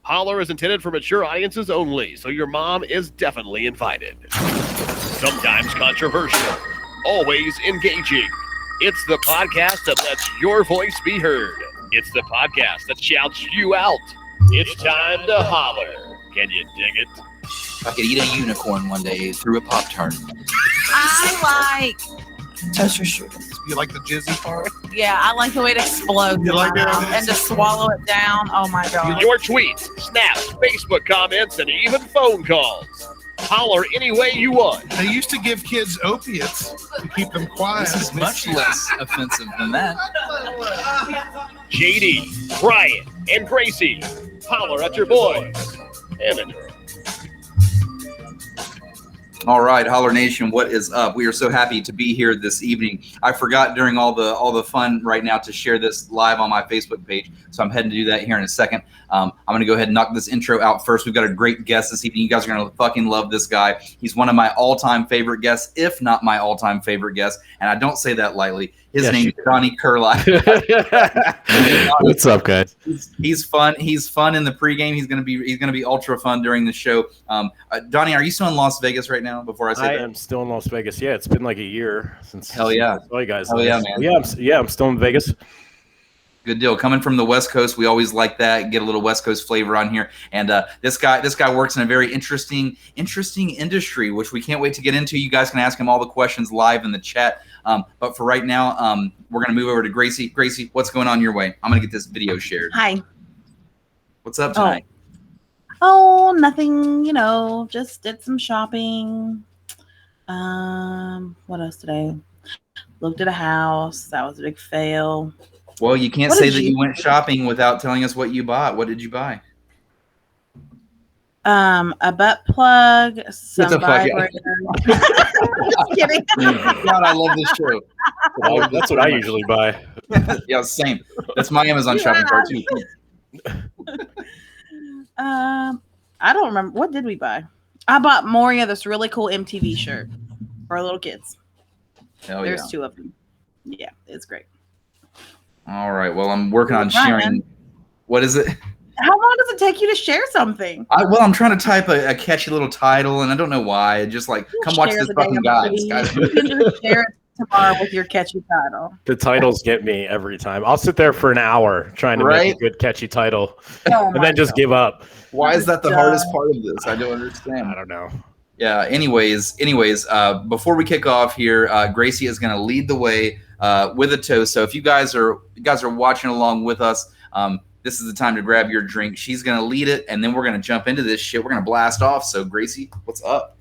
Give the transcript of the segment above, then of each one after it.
Holler is intended for mature audiences only, so your mom is definitely invited. Sometimes controversial, always engaging. It's the podcast that lets your voice be heard. It's the podcast that shouts you out. It's time to holler. Can you dig it? I could eat a unicorn one day through a Pop-Tart. I like Toaster strudel. You like the jizzy part? Yeah, I like the way it explodes You like it? and to swallow it down. Oh my god. Your tweets, snaps, Facebook comments, and even phone calls. Holler any way you want. They used to give kids opiates to keep them quiet. This is much less offensive than that. JD, Brian, and Gracie. Holler at your boys and a girl. All right, Holler Nation, what is up? We are so happy to be here this evening. I forgot during all the fun right now to share this live on my Facebook page, so I'm heading to do that here in a second. I'm going to go ahead and knock this intro out first. We've got a great guest this evening. You guys are going to fucking love this guy. He's one of my all-time favorite guests, if not my all-time favorite guest, and I don't say that lightly. His name is Donny Kehrli. What's up, guys? He's fun. He's fun in the pregame. He's gonna be ultra fun during the show. Donny, are you still in Las Vegas right now? Before I say that, I am still in Las Vegas. Yeah, it's been like a year since. Hell yeah! I saw you guys. Hell yeah, man. I'm still in Vegas. Good deal. Coming from the West Coast, we always like that. Get a little West Coast flavor on here. And this guy works in a very interesting industry, which we can't wait to get into. You guys can ask him all the questions live in the chat. But for right now, we're going to move over to Gracie. Gracie, what's going on your way? I'm going to get this video shared. Hi. What's up tonight? Oh, nothing, just did some shopping. What else today? Looked at a house. That was a big fail. Well, you can't say that you went shopping without telling us what you bought. What did you buy? A butt plug, some vibrator. Just kidding. God, I love this show. That's what I usually buy. Yeah, same. That's my Amazon shopping cart too. I don't remember. What did we buy? I bought Moria this really cool MTV shirt for our little kids. Hell There's yeah. 2 of them. Yeah, it's great. All right. Well, I'm working on sharing. What is it? How long does it take you to share something? I'm trying to type a catchy little title, and I don't know why. I just come watch this fucking guy. You can just share it tomorrow with your catchy title. The titles get me every time. I'll sit there for an hour trying to make a good catchy title, and then just give up. Why is that the hardest part of this? I don't understand. I don't know. Yeah. Anyways, before we kick off here, Gracie is going to lead the way with a toast. So if you guys are watching along with us, this is the time to grab your drink. She's going to lead it, and then we're going to jump into this shit. We're going to blast off. So Gracie, what's up?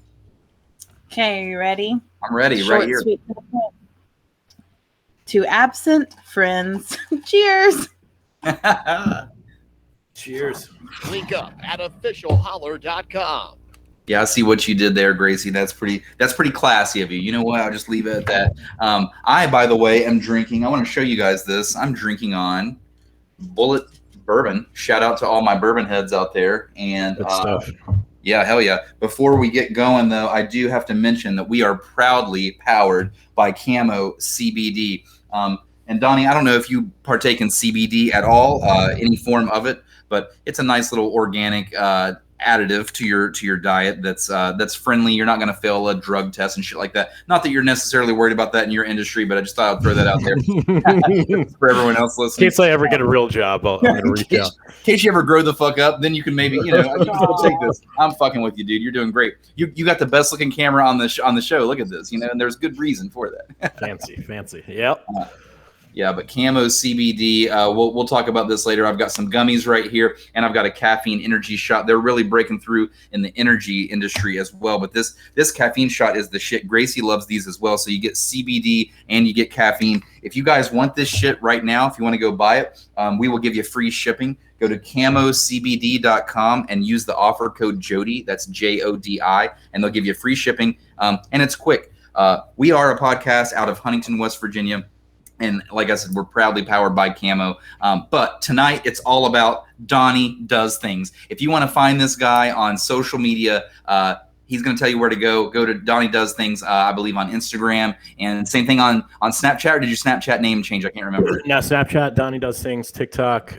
Okay, you ready? I'm ready. Short, right here. Sweet, to absent friends, cheers. Cheers. Link up at officialholler.com. Yeah, I see what you did there, Gracie. That's pretty classy of you. You know what? I'll just leave it at that. I, by the way, am drinking. I want to show you guys this. I'm drinking on Bullet Bourbon. Shout out to all my bourbon heads out there. And Good stuff. Yeah, hell yeah. Before we get going, though, I do have to mention that we are proudly powered by Camo CBD. And Donny, I don't know if you partake in CBD at all, any form of it, but it's a nice little organic additive to your diet that's friendly. You're not going to fail a drug test and shit like that. Not that you're necessarily worried about that in your industry, but I just thought I'd throw that out there for everyone else listening. In case I ever get a real job, I'm going to reach out. In case you ever grow the fuck up, then you can maybe, I'll take this. I'm fucking with you, dude. You're doing great. You got the best looking camera on the show. Look at this, and there's good reason for that. Fancy. Yep. Yeah, but Camo CBD, we'll talk about this later. I've got some gummies right here, and I've got a caffeine energy shot. They're really breaking through in the energy industry as well. But this caffeine shot is the shit. Gracie loves these as well. So you get CBD and you get caffeine. If you guys want this shit right now, if you want to go buy it, we will give you free shipping. Go to camocbd.com and use the offer code Jody. That's JODI, and they'll give you free shipping. And it's quick. We are a podcast out of Huntington, West Virginia. And like I said, we're proudly powered by Camo. But tonight, it's all about Donny Does Things. If you want to find this guy on social media, he's going to tell you where to go. Go to Donny Does Things, I believe, on Instagram. And same thing on Snapchat. Or did your Snapchat name change? I can't remember. Now, Snapchat, Donny Does Things, TikTok,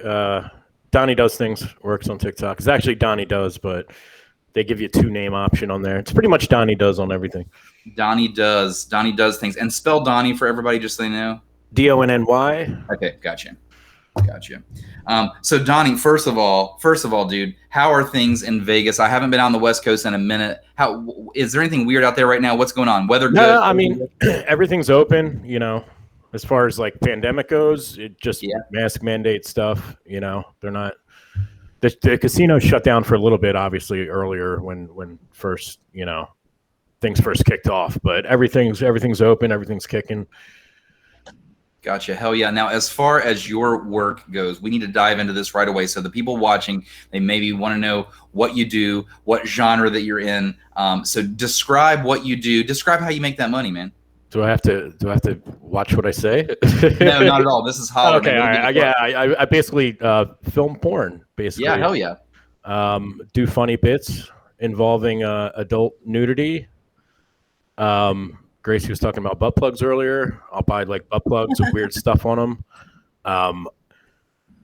Donny Does Things works on TikTok. It's actually Donny Does, but they give you a 2-name option on there. It's pretty much Donny Does on everything. Donny Does Things. And spell Donny for everybody just so they know. Donny. Okay, gotcha. So Donny, first of all, dude, how are things in Vegas? I haven't been on the West Coast in a minute. How is there anything weird out there right now? What's going on? Weather good? No, I mean everything's open. You know, as far as like pandemic goes, it just mask mandate stuff. You know, they're not. The casino shut down for a little bit, obviously earlier when first things first kicked off. But everything's open. Everything's kicking. Gotcha. Hell yeah. Now, as far as your work goes, we need to dive into this right away. So the people watching, they maybe want to know what you do, what genre that you're in. So describe what you do. Describe how you make that money, man. Do I have to watch what I say? No, not at all. This is Holler. Okay. All right. I basically film porn, basically. Yeah. Hell yeah. Do funny bits involving adult nudity. Gracie was talking about butt plugs earlier. I'll buy like butt plugs with weird stuff on them.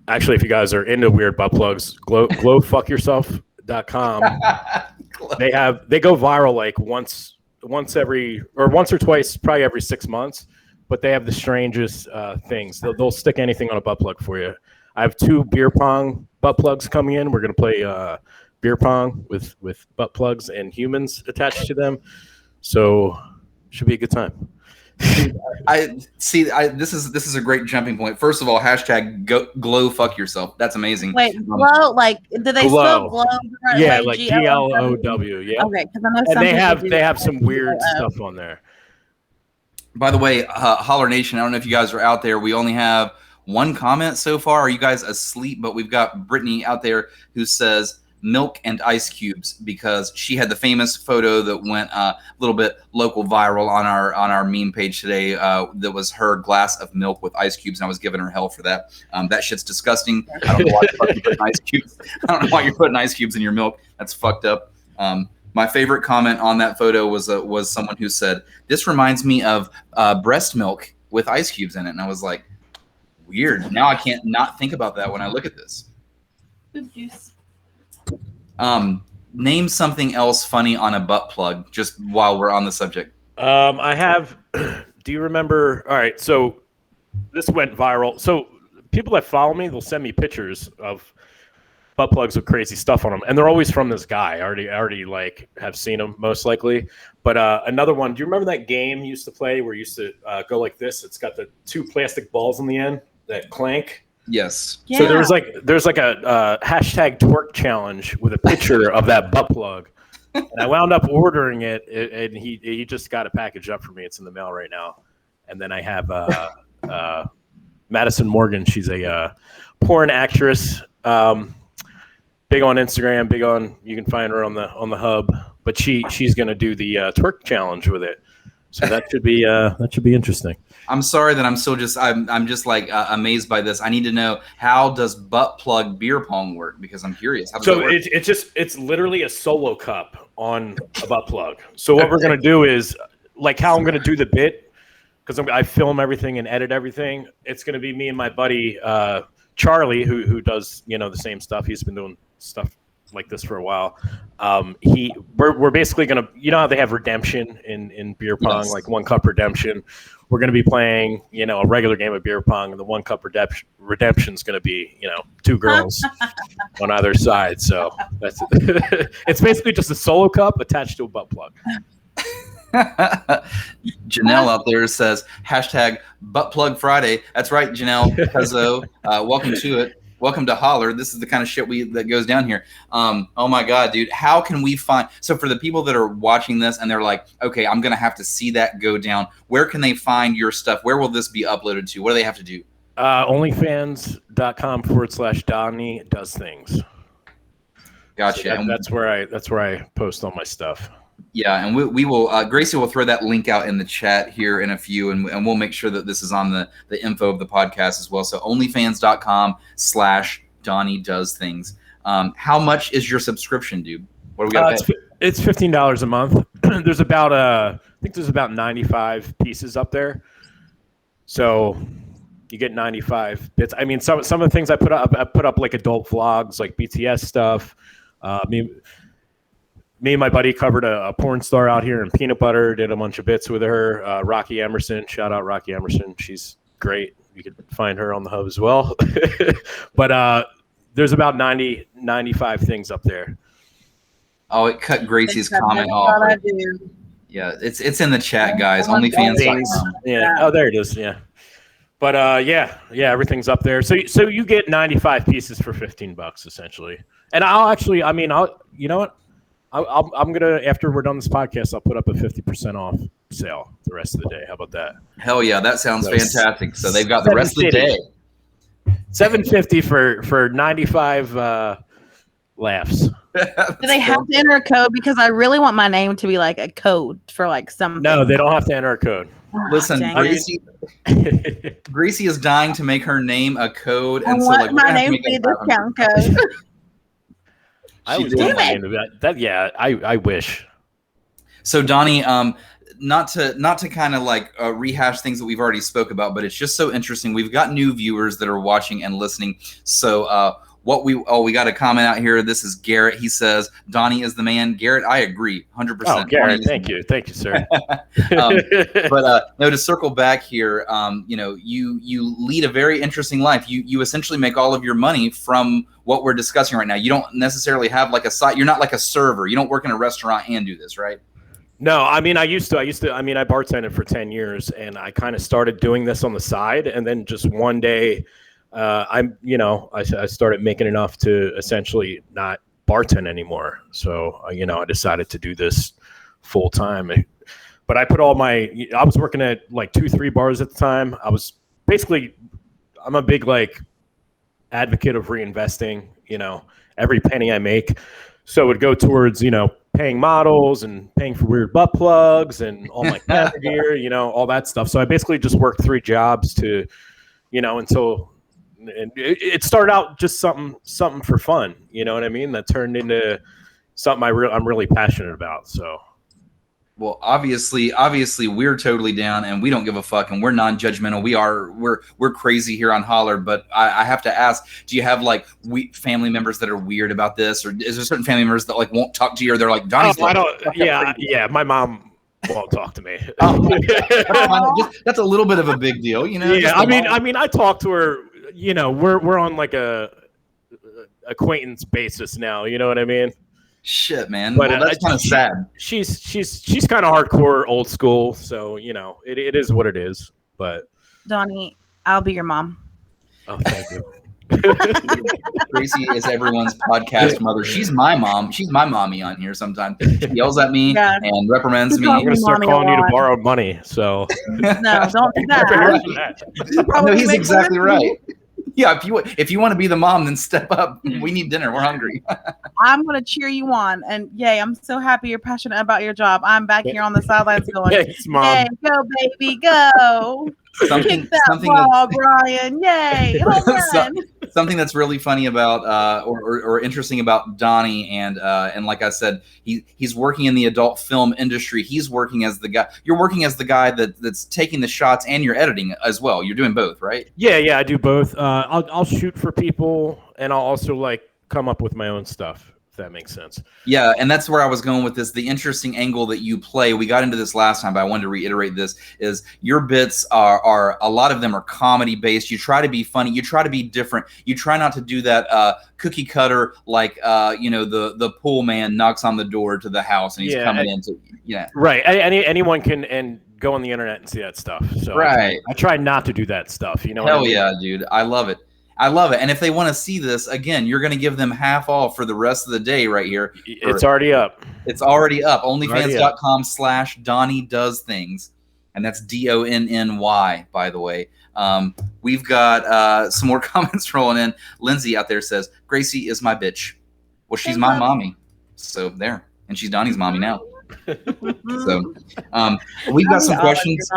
Actually, if you guys are into weird butt plugs, glowfuckyourself.com. They go viral like once or twice, probably every 6 months. But they have the strangest things. They'll stick anything on a butt plug for you. I have 2 beer pong butt plugs coming in. We're gonna play beer pong with butt plugs and humans attached to them. So. Should be a good time. This is a great jumping point. First of all, hashtag glow fuck yourself. That's amazing. Wait, glow, like do they still glow? Yeah, like GLOW. Yeah. Okay, because I know and they have some weird stuff on there. By the way, Holler Nation, I don't know if you guys are out there. We only have 1 comment so far. Are you guys asleep? But we've got Brittany out there who says milk and ice cubes, because she had the famous photo that went a little bit local viral on our meme page today. That was her glass of milk with ice cubes, and I was giving her hell for that. That shit's disgusting. I don't know why you're putting ice cubes. I don't know why you're putting ice cubes in your milk. That's fucked up. My favorite comment on that photo was someone who said, "This reminds me of breast milk with ice cubes in it," and I was like, weird. Now I can't not think about that when I look at this. Boob juice. Name something else funny on a butt plug, just while we're on the subject. I have. Do you remember? All right, so this went viral. So people that follow me, they'll send me pictures of butt plugs with crazy stuff on them, and they're always from this guy. I already like have seen him most likely. But another one. Do you remember that game you used to play where you used to go like this? It's got the 2 plastic balls in the end that clank. Yes. Yeah. So there's like a hashtag twerk challenge with a picture of that butt plug, and I wound up ordering it, and he just got a package up for me. It's in the mail right now. And then I have Madison Morgan. She's a porn actress, big on Instagram, you can find her on the hub. But she's gonna do the twerk challenge with it. So that should be interesting. I'm sorry that I'm just like amazed by this. I need to know, how does butt plug beer pong work? Because I'm curious. How does it work? It's literally a solo cup on a butt plug. So what we're gonna do is, like how I'm gonna do the bit, because I film everything and edit everything. It's gonna be me and my buddy Charlie, who does the same stuff. He's been doing stuff like this for a while. We're basically gonna, how they have redemption in beer pong, like 1 cup redemption. We're gonna be playing a regular game of beer pong, and the 1 cup redemption is gonna be 2 girls on either side. So that's it's basically just a solo cup attached to a butt plug. Janelle out there says hashtag butt plug Friday. That's right, Janelle Pezzo. Welcome to it. Welcome to Holler. This is the kind of shit that goes down here. Oh my God, dude. How can we find, so for the people that are watching this and they're like, okay, I'm going to have to see that go down. Where can they find your stuff? Where will this be uploaded to? What do they have to do? OnlyFans.com/Donny Does Things. Gotcha. So that's where I post all my stuff. Yeah, and we will. Gracie will throw that link out in the chat here in a few, and we'll make sure that this is on the info of the podcast as well. So onlyfans.com/Donny Does Things. How much is your subscription, dude? What do we got? It's $15 a month. There's about 95 pieces up there. So You get 95 bits. I mean, some of the things I put up like adult vlogs, like BTS stuff. Me and my buddy covered a porn star out here in Peanut Butter. Did a bunch of bits with her. Rocky Emerson, shout out Rocky Emerson. She's great. You can find her on the hub as well. But there's about 95 things up there. Oh, it cut Gracie's comment off. Yeah, it's in the chat, guys. OnlyFans.com. Yeah. Oh, there it is. Yeah. But yeah, everything's up there. So you get 95 pieces for $15 essentially. And I'll you know what? I'm gonna, after we're done this podcast, I'll put up a 50% off sale the rest of the day. How about that? Hell yeah, that sounds fantastic. So they've got the rest of the day. $750 for 95 laughs. Do they have to enter a code? Because I really want my name to be like a code for like something. No, they don't have to enter a code. Listen, Gracie is dying to make her name a code, and I want my name to be a discount code. I was doing my name that. Yeah, I wish. So Donnie, not to kind of like rehash things that we've already spoke about, but it's just so interesting. We've got new viewers that are watching and listening. So we got a comment out here. This is Garrett. He says Donnie is the man. Garrett, I agree 100%. Oh, Garrett, thank you, sir. But no, to circle back here, you lead a very interesting life. You essentially make all of your money from what we're discussing right now. You don't necessarily have like a site. You're not like a server. You don't work in a restaurant and do this, right? No, I mean, I bartended for 10 years, and I kind of started doing this on the side, and then just one day, I started making enough to essentially not bartend anymore. So, I decided to do this full time. But I put I was working at like 2-3 bars at the time. I'm a big like advocate of reinvesting, every penny I make. So it would go towards, paying models and paying for weird butt plugs and all my camera gear, all that stuff. So I basically just worked 3 jobs to, until it started out just something for fun. You know what I mean? That turned into something I'm really passionate about. So. Well, obviously, we're totally down, and we don't give a fuck, and we're non-judgmental. We're crazy here on Holler, but I have to ask: do you have like family members that are weird about this, or is there certain family members that like won't talk to you, or they're like, Donnie's I don't. Yeah. My mom won't talk to me. That's a little bit of a big deal, Yeah, I mean, I talk to her. We're on like a acquaintance basis now. You know what I mean? Shit, man. But that's kind of sad. She's kind of hardcore, old school. So it is what it is. But Donnie, I'll be your mom. Oh, thank you. Gracie is everyone's podcast mother. She's my mom. She's my mommy on here sometimes. She yells at me and reprimands me. I'm going to start calling you to borrow money. So no, don't do that. No, he's exactly right. Yeah, if you want to be the mom, then step up. We need dinner. We're hungry. I'm going to cheer you on. And yay, I'm so happy you're passionate about your job. I'm back here on the sidelines going, thanks, Mom. Yay, go, baby, go. Kick that ball, Brian. Yay. Home run. Something that's really funny about or interesting about Donnie and like I said, he's working in the adult film industry. He's working as the guy. You're working as the guy that's taking the shots, and you're editing as well. You're doing both, right? Yeah, I do both. I'll shoot for people, and I'll also like come up with my own stuff. If that makes sense. Yeah, and that's where I was going with this. The interesting angle that you play, we got into this last time, but I wanted to reiterate this, is your bits are a lot of them are comedy based. You try to be funny. You try to be different. You try not to do that cookie cutter, like, the pool man knocks on the door to the house and he's coming into, Right. Anyone can and go on the internet and see that stuff. So right. I try not to do that stuff. You know Hell what I mean? Yeah, dude. I love it. And if they want to see this, again, you're going to give them half off for the rest of the day right here. It's already up. It's already up. OnlyFans.com/DonnieDoesThings. And that's DONNY, by the way. We've got some more comments rolling in. Lindsay out there says, Gracie is my bitch. Well, she's my mommy. So there. And she's Donnie's mommy now. So we've got some questions.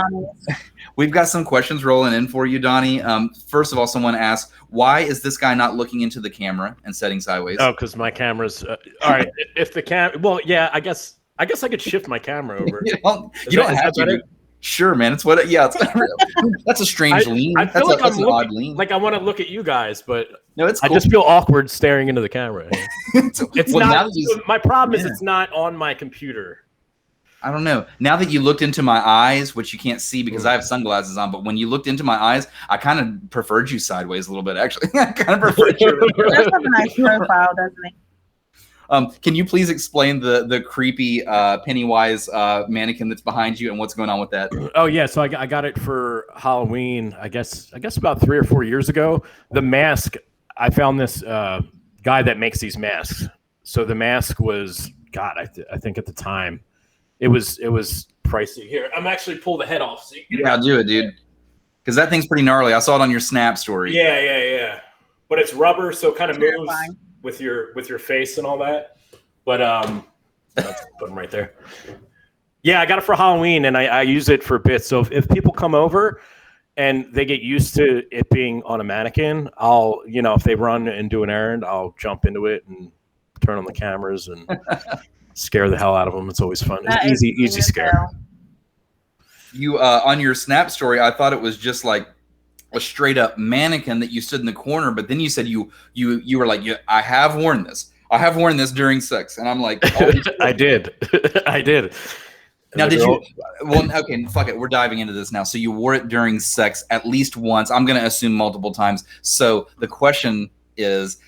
We've got some questions rolling in for you, Donnie. First of all, someone asked, why is this guy not looking into the camera and setting sideways? Oh, because my camera's all right. If the well, yeah, I guess I could shift my camera over. you don't have to. Sure, man. It's what. Yeah, it's that's a strange lean. I feel That's an odd looking, lean. like I want to look at you guys, but No, it's I cool. just feel awkward staring into the camera. It's Well, now not. that you- My problem is it's not on my computer. I don't know. Now that you looked into my eyes, which you can't see because I have sunglasses on, but when you looked into my eyes, I kind of preferred you sideways a little bit, actually. I kind of preferred you. He does have a nice profile, doesn't he? Can you please explain the creepy Pennywise mannequin that's behind you and what's going on with that? Oh yeah, so I got it for Halloween. I guess about 3 or 4 years ago. The mask, I found this guy that makes these masks. So the mask was I think at the time it was pricey. Here, I'm actually pull the head off. So Yeah, do it, dude. Because that thing's pretty gnarly. I saw it on your Snap story. Yeah. But it's rubber, so it kind of moves Terrifying. with your face and all that. But let's put them right there. Yeah, I got it for Halloween, and I use it for bits. So if people come over and they get used to it being on a mannequin, I'll, if they run and do an errand, I'll jump into it and turn on the cameras and scare the hell out of them. It's always fun. That It's is easy scare. You on your Snap story, I thought it was just like a straight up mannequin that you stood in the corner, but then you said you were like, yeah, I have worn this. I have worn this during sex, and I'm like, oh, I did. Now, did you? Well, okay, fuck it. We're diving into this now. So you wore it during sex at least once. I'm going to assume multiple times. So the question is,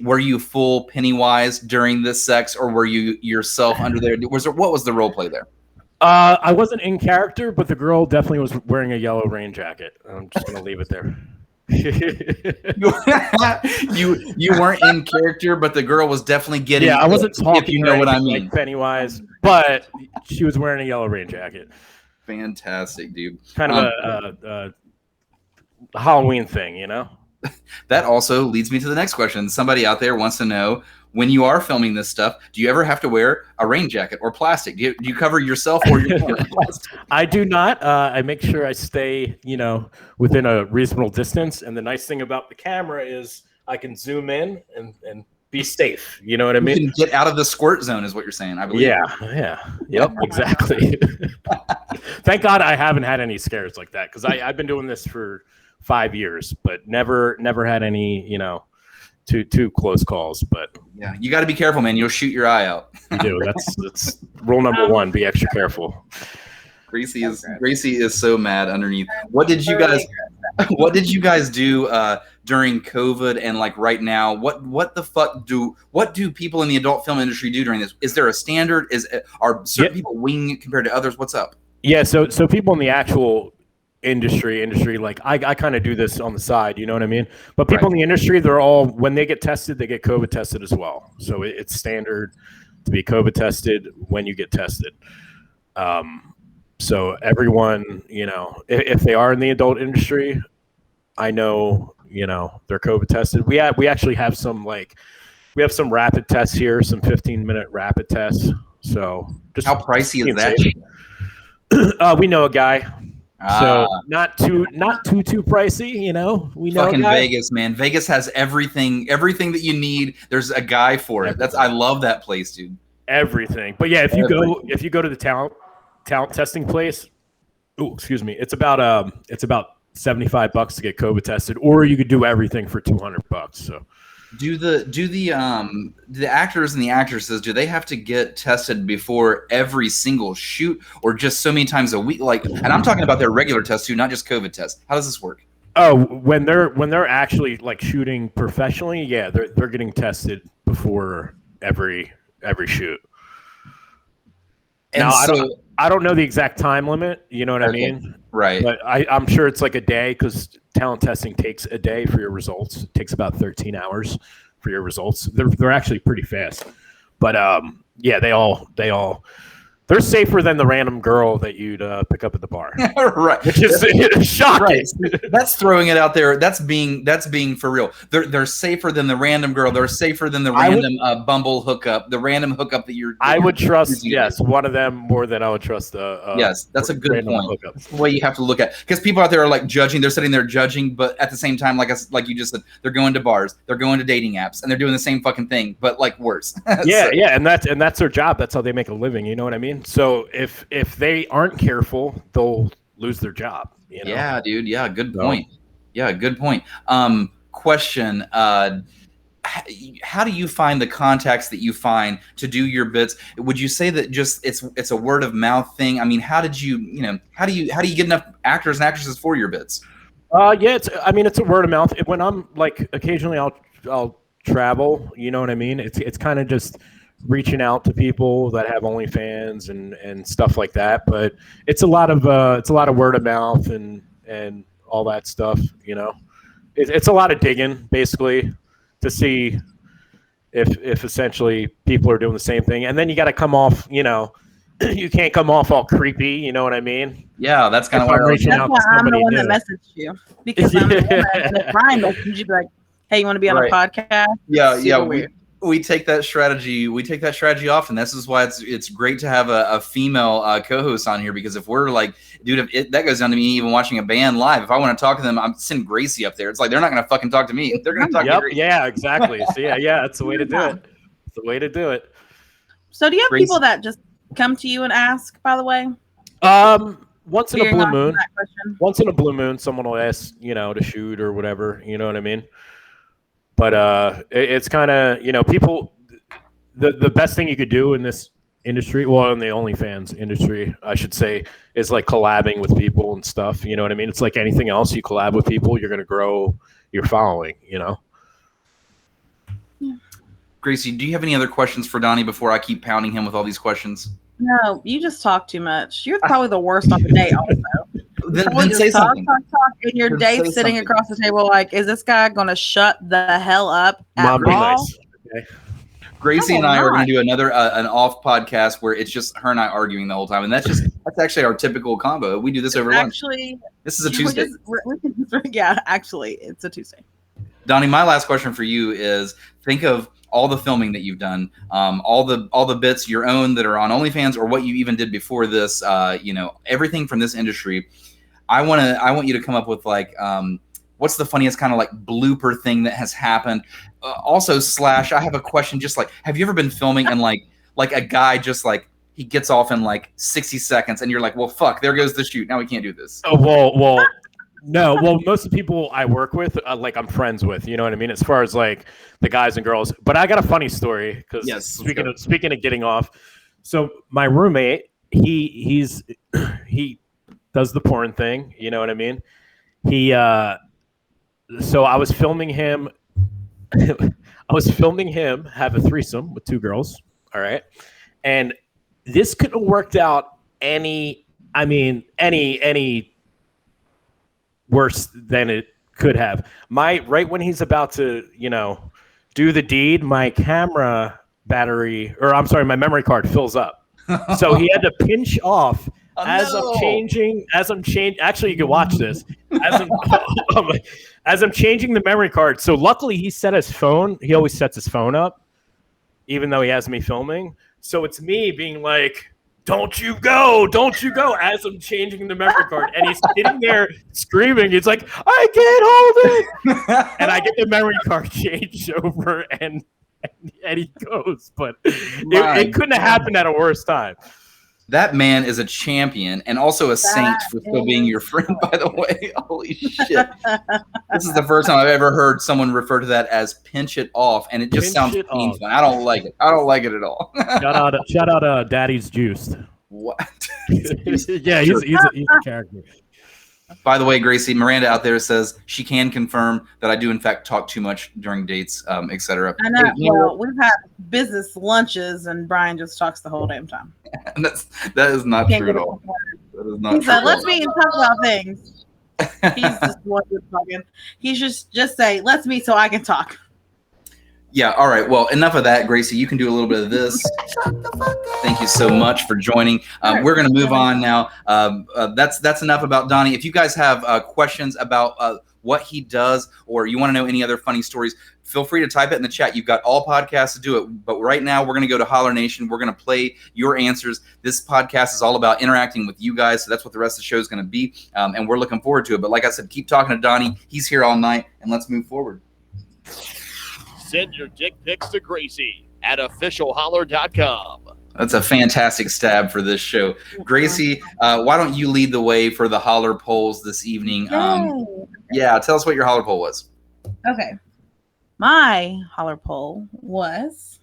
were you full Pennywise during this sex, or were you yourself under there? What was the role play there? I wasn't in character, but the girl definitely was wearing a yellow rain jacket. I'm just going to leave it there. you weren't in character, but the girl was definitely getting. Yeah, I wasn't talking. If you know what I mean, like Pennywise, but she was wearing a yellow rain jacket. Fantastic, dude. Kind of a Halloween thing, That also leads me to the next question. Somebody out there wants to know, when you are filming this stuff, do you ever have to wear a rain jacket or plastic? Do you cover yourself or your plastic? I do not. I make sure I stay, within a reasonable distance. And the nice thing about the camera is I can zoom in and be safe. You know what I mean? You can get out of the squirt zone, is what you're saying, I believe. Yep, exactly. Thank God I haven't had any scares like that, because I've been doing this for 5 years, but never had any, too close calls. But yeah, you got to be careful, man. You'll shoot your eye out. You do. That's rule number one. Be extra careful. Gracie is so mad underneath. What did you guys do during COVID and like right now? What the fuck do people in the adult film industry do during this? Is there a standard? Are certain people winging it compared to others? What's up? Yeah, so people in the actual industry, like I kind of do this on the side, you know what I mean? But people in the industry, they're all, when they get tested, they get COVID tested as well. So it's standard to be COVID tested when you get tested. So everyone, if they are in the adult industry, I know, they're COVID tested. We actually have some some rapid tests here, some 15-minute rapid tests. So just how pricey is that? We know a guy. So not too pricey, we know fucking Vegas, man. Vegas has everything that you need. There's a guy for it. I love that place, dude. Everything. But yeah, if you go to the talent testing place, it's about $75 to get COVID tested, or you could do everything for $200. So do the actors and the actresses, do they have to get tested before every single shoot, or just so many times a week? Like, and I'm talking about their regular tests too, not just COVID tests. How does this work? Oh, when they're actually like shooting professionally, yeah, they're getting tested before every shoot. And now, I don't know the exact time limit. You know what I mean? Right. But I'm sure it's like a day, because talent testing takes a day for your results. It takes about 13 hours for your results. They're actually pretty fast. But yeah, they're safer than the random girl that you'd pick up at the bar. Right. Which is shocking. Right. That's throwing it out there. That's being for real. They're safer than the random girl. They're safer than the random Bumble hookup. The random hookup that you're. I would trust one of them more than I would trust yes, that's a good point. Hookup. That's the way you have to look at, because people out there are like judging. They're sitting there judging, but at the same time, like you just said, they're going to bars, they're going to dating apps, and they're doing the same fucking thing, but like worse. Yeah, and that's their job. That's how they make a living. You know what I mean? mean? So if they aren't careful, they'll lose their job. You know? Yeah, dude. Yeah, good So- point. Yeah, good point. Question. How do you find the contacts that you find to do your bits? Would you say that just it's a word of mouth thing? I mean, how do you get enough actors and actresses for your bits? Yeah, it's a word of mouth. When I'm like occasionally I'll travel, you know what I mean? It's kind of just reaching out to people that have OnlyFans and stuff like that. But it's a lot of word of mouth and all that stuff, you know. It's a lot of digging basically to see if essentially people are doing the same thing. And then you got to come off, you know, you can't come off all creepy, you know what I mean? Yeah, that's kind of If why I'm reaching That's out why to I'm the somebody one new. that messaged you because I'm the woman. And if Brian messaged you, be like, "Hey, you want to be on Right. a podcast?" Yeah, Super yeah. weird. We take that strategy. We take that strategy often. This is why it's great to have a female co-host on here, because if we're like, dude, that goes down to me even watching a band live. If I want to talk to them, I'm sending Gracie up there. It's like they're not going to fucking talk to me. They're going to talk to Yep, Gracie. yeah, exactly. So yeah, that's the way to do it. It's the way to do it. So, do you have Grace- people that just come to you and ask? By the way, Once in a Veering blue off from moon. that question. Once in a blue moon, someone will ask, you know, to shoot or whatever. You know what I mean? But it's kind of, you know, people. The best thing you could do in this industry, well, in the OnlyFans industry, I should say, is like collabing with people and stuff. You know what I mean? It's like anything else. You collab with people, you're going to grow your following. You know. Gracie, do you have any other questions for Donnie before I keep pounding him with all these questions? No, you just talk too much. You're probably the worst on the date. Also, Then just say talk, something. talk, and your Then date's say sitting something. across the table. Like, is this guy gonna shut the hell up at Mom, be all? nice. Okay. Gracie No, and I are going not. to do another an off podcast where it's just her and I arguing the whole time, and that's actually our typical combo. We do this over lunch. Actually, This is a we Tuesday. yeah, actually, it's a Tuesday. Donnie, my last question for you is: think of all the filming that you've done, all the bits your own that are on OnlyFans, or what you even did before this. You know, everything from this industry. I want you to come up with like, what's the funniest kind of like blooper thing that has happened. Also, Slash, I have a question. Just like, have you ever been filming and like a guy just like he gets off in like 60 seconds, and you're like, well, fuck, there goes the shoot. Now we can't do this. Oh, well, no. Well, most of the people I work with, like I'm friends with, you know what I mean? As far as like the guys and girls. But I got a funny story because Yes, let's go. speaking of getting off. So my roommate, he does the porn thing, you know what I mean? So I was filming him. Have a threesome with two girls. All right. And this could have worked out any worse than it could have. Right when he's about to, you know, do the deed, my camera battery, or I'm sorry, my memory card fills up. So he had to pinch off as I'm changing. Actually, you can watch this as I'm changing the memory card. So luckily, he set his phone. He always sets his phone up, even though he has me filming. So it's me being like, "Don't you go! Don't you go!" As I'm changing the memory card, and he's sitting there screaming. He's like, "I can't hold it!" And I get the memory card changed over, and he goes. But it couldn't have happened at a worse time. That man is a champion and also a saint for still being your friend, by the way. Holy shit. This is the first time I've ever heard someone refer to that as pinch it off, and it just sounds painful. I don't like it. I don't like it at all. Shout out Daddy's Juiced. What? Yeah, he's a character. By the way, Gracie, Miranda out there says she can confirm that I do, in fact, talk too much during dates, etc. I know. Well, we've had business lunches, and Brian just talks the whole damn time. That is not Can't true at get all. That is not He true. said, at "Let's all. meet and talk about things." He's just one who's talking. He's just say, "Let's meet so I can talk." Yeah, all right. Well, enough of that, Gracie. You can do a little bit of this. Thank you so much for joining. We're going to move on now. That's enough about Donnie. If you guys have questions about what he does, or you want to know any other funny stories, feel free to type it in the chat. You've got all podcasts to do it. But right now, we're going to go to Holler Nation. We're going to play your answers. This podcast is all about interacting with you guys. So that's what the rest of the show is going to be. And we're looking forward to it. But like I said, keep talking to Donnie. He's here all night. And let's move forward. Send your dick pics to Gracie at officialholler.com. That's a fantastic stab for this show. Gracie, why don't you lead the way for the Holler polls this evening? Yeah, tell us what your Holler poll was. Okay. My Holler poll was...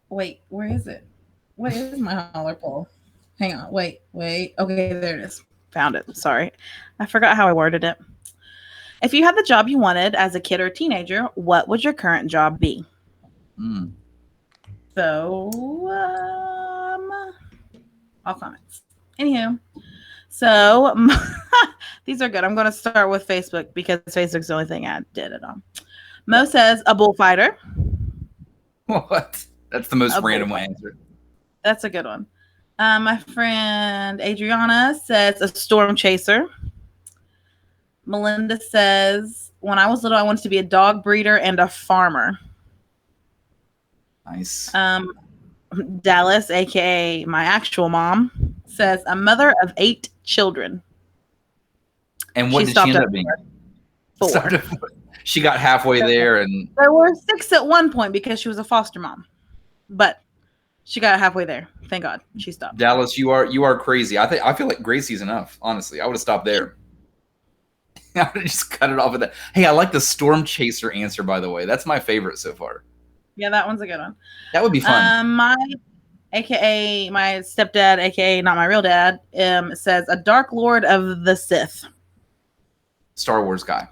Wait, where is it? What is my Holler poll? Hang on. Wait. Okay, there it is. Found it. Sorry. I forgot how I worded it. If you had the job you wanted as a kid or teenager, what would your current job be? So, all comments. Anywho, so these are good. I'm going to start with Facebook because Facebook's the only thing I did it on. Mo says a bullfighter. What? That's the most random answer. That's a good one. My friend Adriana says a storm chaser. Melinda says, when I was little, I wanted to be a dog breeder and a farmer. Nice. Dallas, aka my actual mom, says a mother of 8 children. And what did she end up being? 4. She got halfway there, and there were 6 at one point because she was a foster mom, but she got halfway there. Thank God she stopped. Dallas, you are crazy. I feel like Gracie's enough. Honestly, I would have stopped there. I would have just cut it off with that. Hey, I like the storm chaser answer, by the way. That's my favorite so far. Yeah, that one's a good one. That would be fun. My stepdad, aka not my real dad, says a Dark Lord of the Sith. Star Wars guy.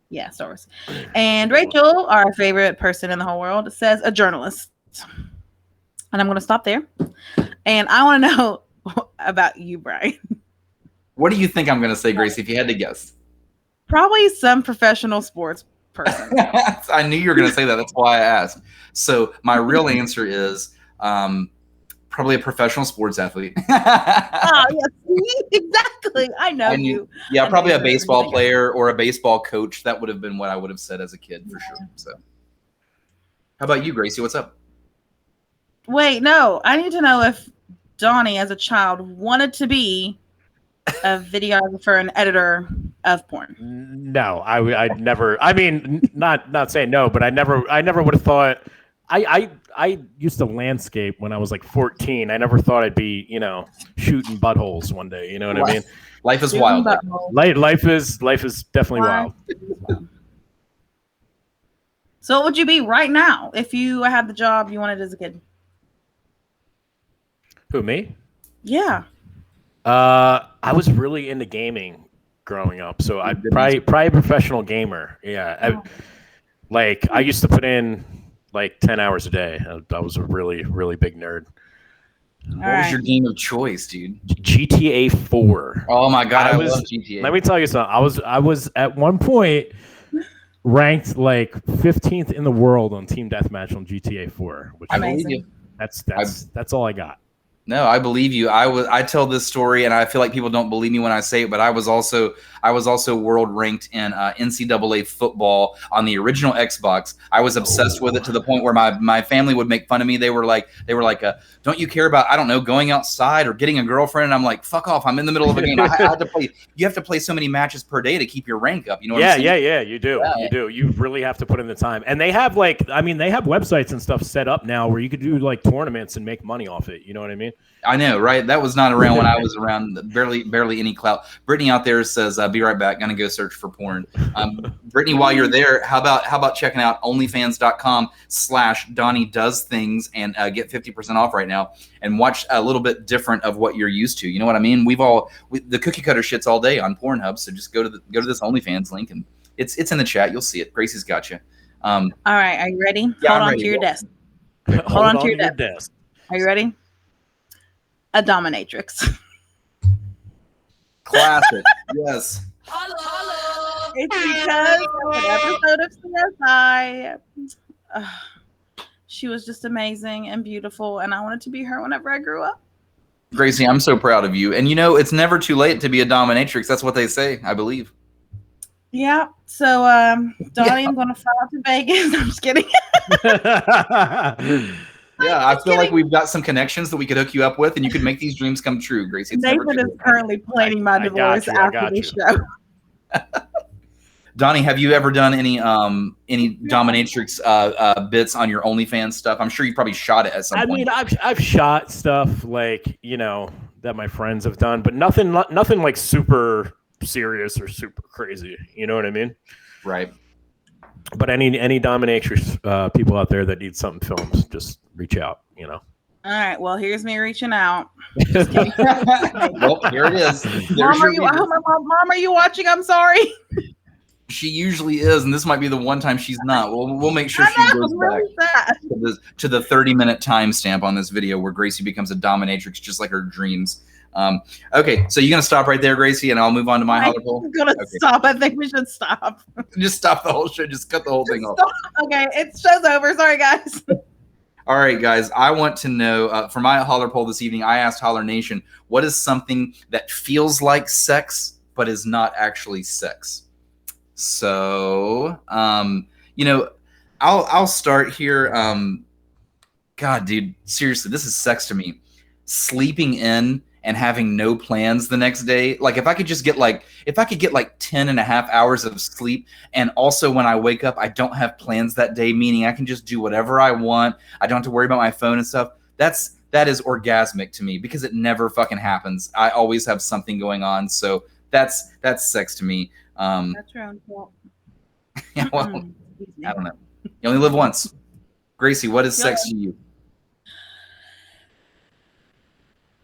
Yeah, Star Wars. And Rachel, our favorite person in the whole world, says a journalist. And I'm going to stop there. And I want to know about you, Brian. What do you think I'm going to say, Gracie, if you had to guess? Probably some professional sports person. I knew you were going to say that. That's why I asked. So my real answer is probably a professional sports athlete. Oh, yes, exactly. I know you. Yeah, probably a baseball player or a baseball coach. That would have been what I would have said as a kid for sure. So, how about you, Gracie? What's up? Wait, no. I need to know if Donnie, as a child, wanted to be a videographer and editor of porn. No, I never. I mean, not saying no, but I never would have thought. I used to landscape when I was like 14. I never thought I'd be, shooting buttholes one day. You know what I mean? Life is wild. Life is definitely wild. So what would you be right now if you had the job you wanted as a kid? Who, me? Yeah. I was really into gaming growing up, so I probably a professional gamer. Yeah, I used to put in like 10 hours a day. I was a really, really big nerd. What was your game of choice, dude? GTA 4. Oh my God, I love GTA. Let me tell you something. I was at one point ranked like 15th in the world on Team Deathmatch on GTA 4. Which I believe you. That's all I got. No, I believe you. I tell this story, and I feel like people don't believe me when I say it, but I was also world ranked in NCAA football on the original Xbox. I was obsessed with it to the point where my family would make fun of me. They were like, don't you care about, I don't know, going outside or getting a girlfriend? And I'm like, fuck off. I'm in the middle of a game. I had to play. You have to play so many matches per day to keep your rank up. You know what I'm saying? Yeah, you do. Yeah. You do. You really have to put in the time. And they have they have websites and stuff set up now where you could do like tournaments and make money off it. You know what I mean? I know, right? That was not around when I was around. Barely any clout. Brittany out there says, "Be right back. Gonna go search for porn." Brittany, while you're there, how about checking out OnlyFans.com/DonnieDoesThings and get 50% off right now and watch a little bit different of what you're used to. You know what I mean? The cookie cutter shit's all day on Pornhub, so just go to this OnlyFans link and it's in the chat. You'll see it. Gracie's got you. All right, are you ready? Yeah, Hold I'm on ready. to your desk. Hold on to your desk. Are you ready? A dominatrix. Classic. Yes. Holler. It's because of an episode of CSI. She was just amazing and beautiful, and I wanted to be her whenever I grew up. Gracie, I'm so proud of you. And it's never too late to be a dominatrix. That's what they say, I believe. Yeah. So, Donnie, I'm going to fly out to Vegas. I'm just kidding. Yeah, I feel like we've got some connections that we could hook you up with, and you could make these dreams come true, Gracie. Nathan is currently planning my divorce after this show. Donnie, have you ever done any dominatrix bits on your OnlyFans stuff? I'm sure you probably shot it at some point. I mean, I've shot stuff like, you know, that my friends have done, but nothing like super serious or super crazy. You know what I mean? Right. But any dominatrix people out there that need something filmed, just reach out. You know. All right. Well, here's me reaching out. Well, here it is. Mom, are you watching? I'm sorry. She usually is, and this might be the one time she's not. We'll make sure she goes back to the 30-minute timestamp on this video where Gracie becomes a dominatrix just like her dreams. Okay, so you're gonna stop right there, Gracie, and I'll move on to my Holler poll. I'm gonna stop. I think we should stop. Just stop the whole show. Just cut the whole thing off. Okay, it's show's over. Sorry, guys. All right, guys. I want to know for my Holler poll this evening. I asked Holler Nation, what is something that feels like sex but is not actually sex? So, you know, I'll start here. God, dude, seriously, this is sex to me. Sleeping in and having no plans the next day. Like if I could get like 10 and a half hours of sleep. And also when I wake up, I don't have plans that day, meaning I can just do whatever I want. I don't have to worry about my phone and stuff. That is orgasmic to me because it never fucking happens. I always have something going on. So that's sex to me. That's your own fault. Yeah, well, I don't know. You only live once. Gracie, what is sex to you?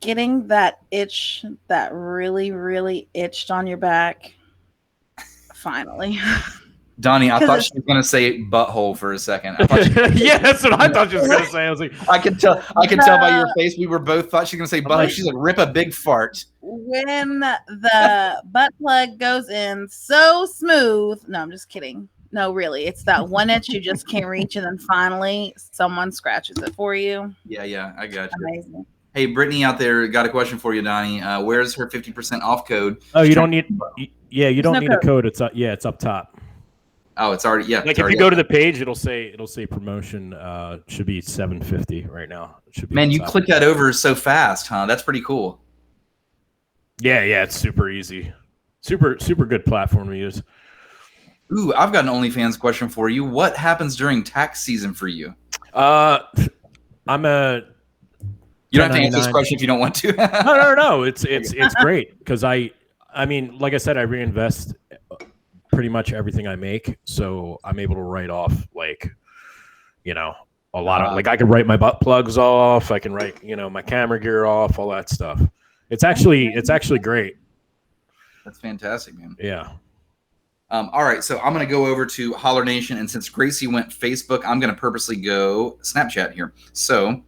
Getting that itch that really, really itched on your back. Finally. Donnie, I thought she was going to say butthole for a second. Yeah, that's what I thought she was going to say. I was like, I could tell by your face. We were both thought she was going to say butthole. She's like, rip a big fart. When the butt plug goes in so smooth. No, I'm just kidding. No, really. It's that one itch you just can't reach. And then finally someone scratches it for you. Yeah, I got you. Amazing. Hey, Brittany out there, got a question for you, Donnie. Where's her 50% off code? Oh, you don't need. Yeah, you don't need a code. It's it's up top. Oh, it's already Like if you go to the page, it'll say promotion. Should be $7.50 right now. It should be. Man, you click that over so fast, huh? That's pretty cool. Yeah, it's super easy. Super good platform to use. Ooh, I've got an OnlyFans question for you. What happens during tax season for you? I'm a. You don't have to answer this question if you don't want to. No. It's great because I mean, like I said, I reinvest pretty much everything I make, so I'm able to write off like, you know, a lot of like I can write my butt plugs off, I can write, you know, my camera gear off, all that stuff. It's actually great. That's fantastic, man. Yeah. All right, so I'm going to go over to Holler Nation, and since Gracie went Facebook, I'm going to purposely go Snapchat here. So,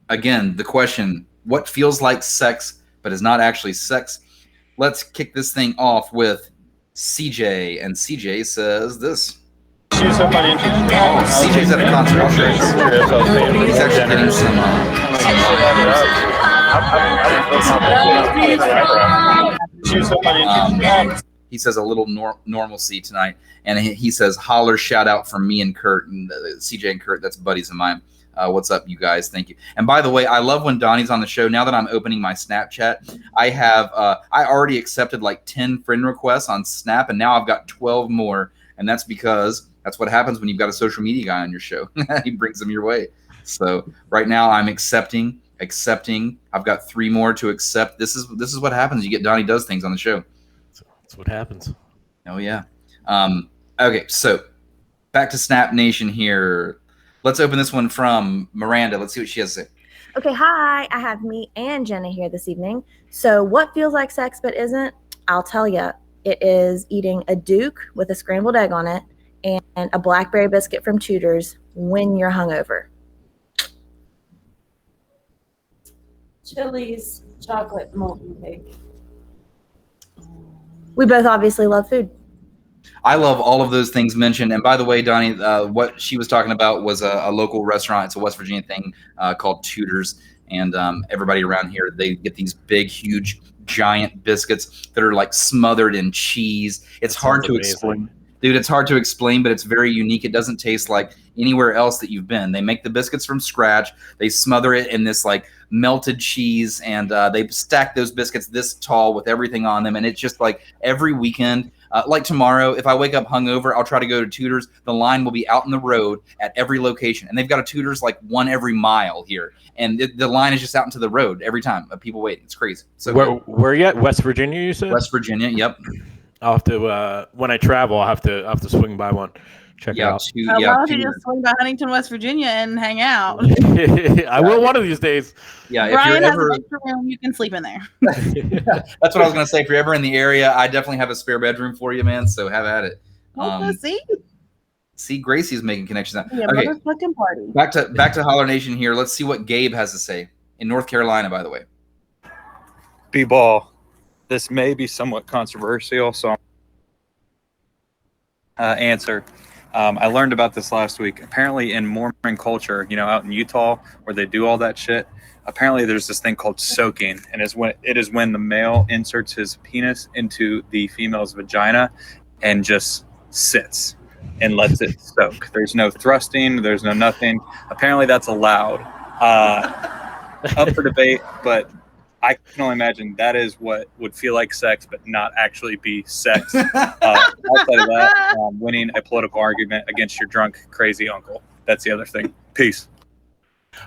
again, the question, what feels like sex but is not actually sex? Let's kick this thing off with CJ, and CJ says this. CJ's at a concert. I'll show you. He's actually getting some he says a little normalcy tonight, and he says holler, shout out from me and Kurt, and CJ and Kurt, that's buddies of mine. What's up, you guys? Thank you. And by the way, I love when Donnie's on the show. Now that I'm opening my Snapchat, I have I already accepted like 10 friend requests on Snap, and now I've got 12 more, and that's because that's what happens when you've got a social media guy on your show. He brings them your way. So right now I'm accepting. I've got 3 more to accept. This is what happens. You get Donnie does things on the show. That's what happens. Oh yeah. Okay, so back to Snap Nation here. Let's open this one from Miranda. Let's see what she has to say. Okay, hi. I have me and Jenna here this evening. So what feels like sex but isn't? I'll tell you. It is eating a Duke with a scrambled egg on it and a blackberry biscuit from Tudor's when you're hungover. Chili's chocolate molten cake. We both obviously love food. I love all of those things mentioned. And by the way, Donnie, what she was talking about was a local restaurant. It's a West Virginia thing called Tudor's. And everybody around here, they get these big, huge, giant biscuits that are like smothered in cheese. It's hard to explain. Dude, it's hard to explain, but it's very unique. It doesn't taste like anywhere else that you've been. They make the biscuits from scratch. They smother it in this like melted cheese, and they stack those biscuits this tall with everything on them. And it's just like every weekend Like tomorrow, if I wake up hungover, I'll try to go to Tudor's. The line will be out in the road at every location, and they've got a Tudor's like one every mile here, and the line is just out into the road every time. People waiting. It's crazy. So where you at? West Virginia, you said? West Virginia. Yep. I'll have to when I travel, I'll have to swing by one. Check it out. Why don't you just swing by Huntington, West Virginia, and hang out? I will one of these days. Yeah, Brian has an extra room. You can sleep in there. That's what I was gonna say. If you're ever in the area, I definitely have a spare bedroom for you, man. So have at it. See, Gracie's making connections now. Yeah, okay, motherfucking party. back to Holler Nation here. Let's see what Gabe has to say in North Carolina, by the way. B-ball. This may be somewhat controversial, so answer. I learned about this last week. Apparently in Mormon culture, out in Utah where they do all that shit, apparently there's this thing called soaking, and it is when the male inserts his penis into the female's vagina and just sits and lets it soak. There's no thrusting, there's no nothing. Apparently that's allowed. Up for debate, but I can only imagine that is what would feel like sex, but not actually be sex. Outside of that, winning a political argument against your drunk, crazy uncle. That's the other thing. Peace.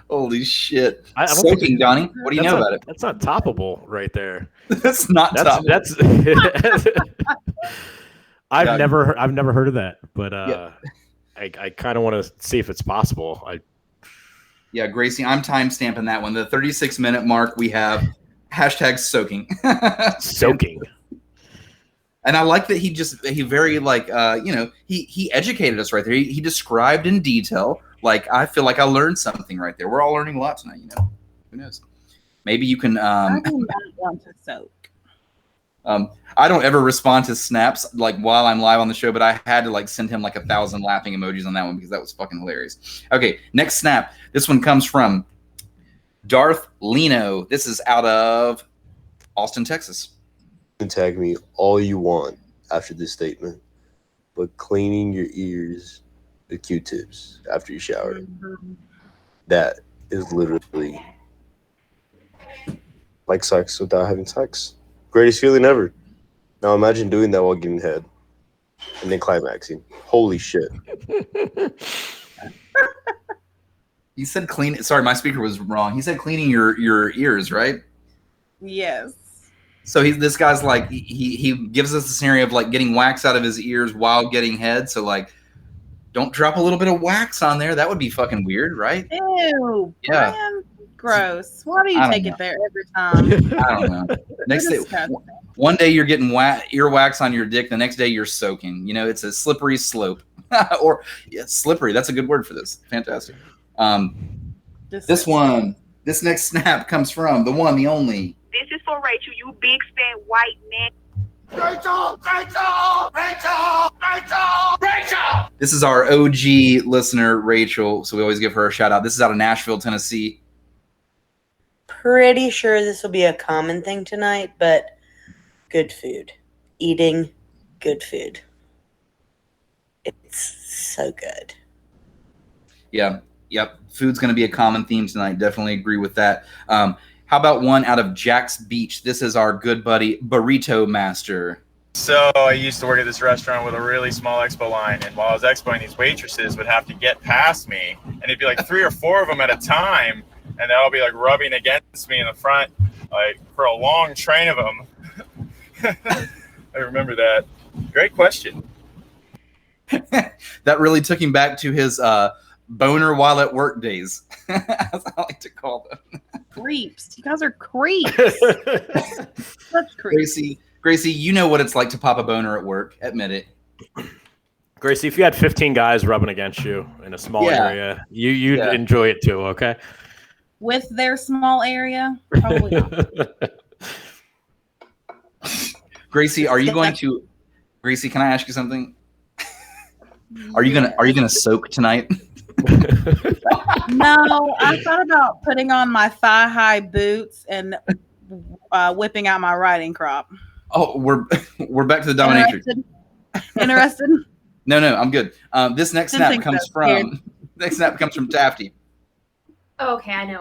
Holy shit. Soaking, Donnie. What do you know about it? That's not toppable right there. That's not toppable. I've never heard of that, but I kind of want to see if it's possible. Yeah, Gracie, I'm timestamping that one. The 36-minute mark, we have hashtag soaking. Soaking. And I like that he very he educated us right there. He described in detail. Like, I feel like I learned something right there. We're all learning a lot tonight, Who knows? Maybe you can. I do not want to soak. I don't ever respond to snaps like while I'm live on the show, but I had to send him 1,000 laughing emojis on that one because that was fucking hilarious. Okay, next snap. This one comes from Darth Lino. This is out of Austin, Texas. You can tag me all you want after this statement, but cleaning your ears with Q-tips after you shower, that is literally like sex without having sex. Greatest feeling ever. Now imagine doing that while getting head and then climaxing. Holy shit. He said clean. Sorry, my speaker was wrong. He said cleaning your ears, right? Yes. So this guy's he gives us the scenario of getting wax out of his ears while getting head. So don't drop a little bit of wax on there. That would be fucking weird, right? Ew. Yeah. Man, gross. Why do you take it there every time? I don't know. Next day, one day you're getting earwax on your dick. The next day you're soaking. It's a slippery slope. Slippery. That's a good word for this. Fantastic. This next snap comes from the one, the only. This is for Rachel, you big fat white man. Rachel! This is our OG listener, Rachel. So we always give her a shout out. This is out of Nashville, Tennessee. Pretty sure this will be a common thing tonight, but good food. Eating good food. It's so good. Yeah. Yep. Food's going to be a common theme tonight. Definitely agree with that. How about one out of Jack's Beach? This is our good buddy, Burrito Master. So I used to work at this restaurant with a really small expo line, and while I was expoing, these waitresses would have to get past me, and it'd be 3 or 4 of them at a time, and they'll all be rubbing against me in the front, for a long train of them. I remember that. Great question. That really took him back to his boner while at work days, as I like to call them. Creeps. You guys are creeps. Such creeps. Gracie, you know what it's like to pop a boner at work. Admit it. Gracie, if you had 15 guys rubbing against you in a small area, you'd enjoy it too, okay? With their small area? Probably not. Gracie, are you going to... Gracie, can I ask you something? Are you gonna soak tonight? No, I thought about putting on my thigh-high boots and whipping out my riding crop. Oh, we're back to the dominatrix. Interested? No, I'm good. This next snap comes from Tafty. Oh, okay, I know.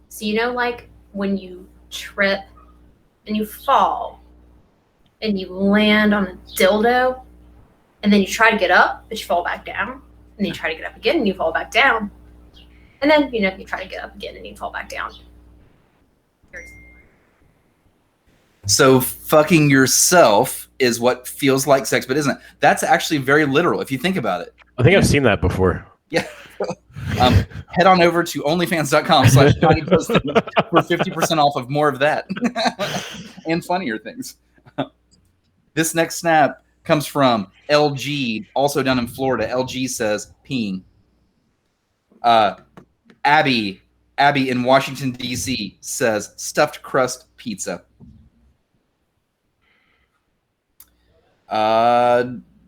So when you trip and you fall, and you land on a dildo, and then you try to get up, but you fall back down, and then you try to get up again, and you fall back down, and then you try to get up again, and you fall back down. So fucking yourself is what feels like sex, but isn't. That's actually very literal if you think about it. I think I've seen that before. Yeah. Head on over to onlyfans.com/tinyposting for 50% off of more of that and funnier things. This next snap comes from LG, also down in Florida. LG says peeing. Abby in Washington, D.C. says stuffed crust pizza.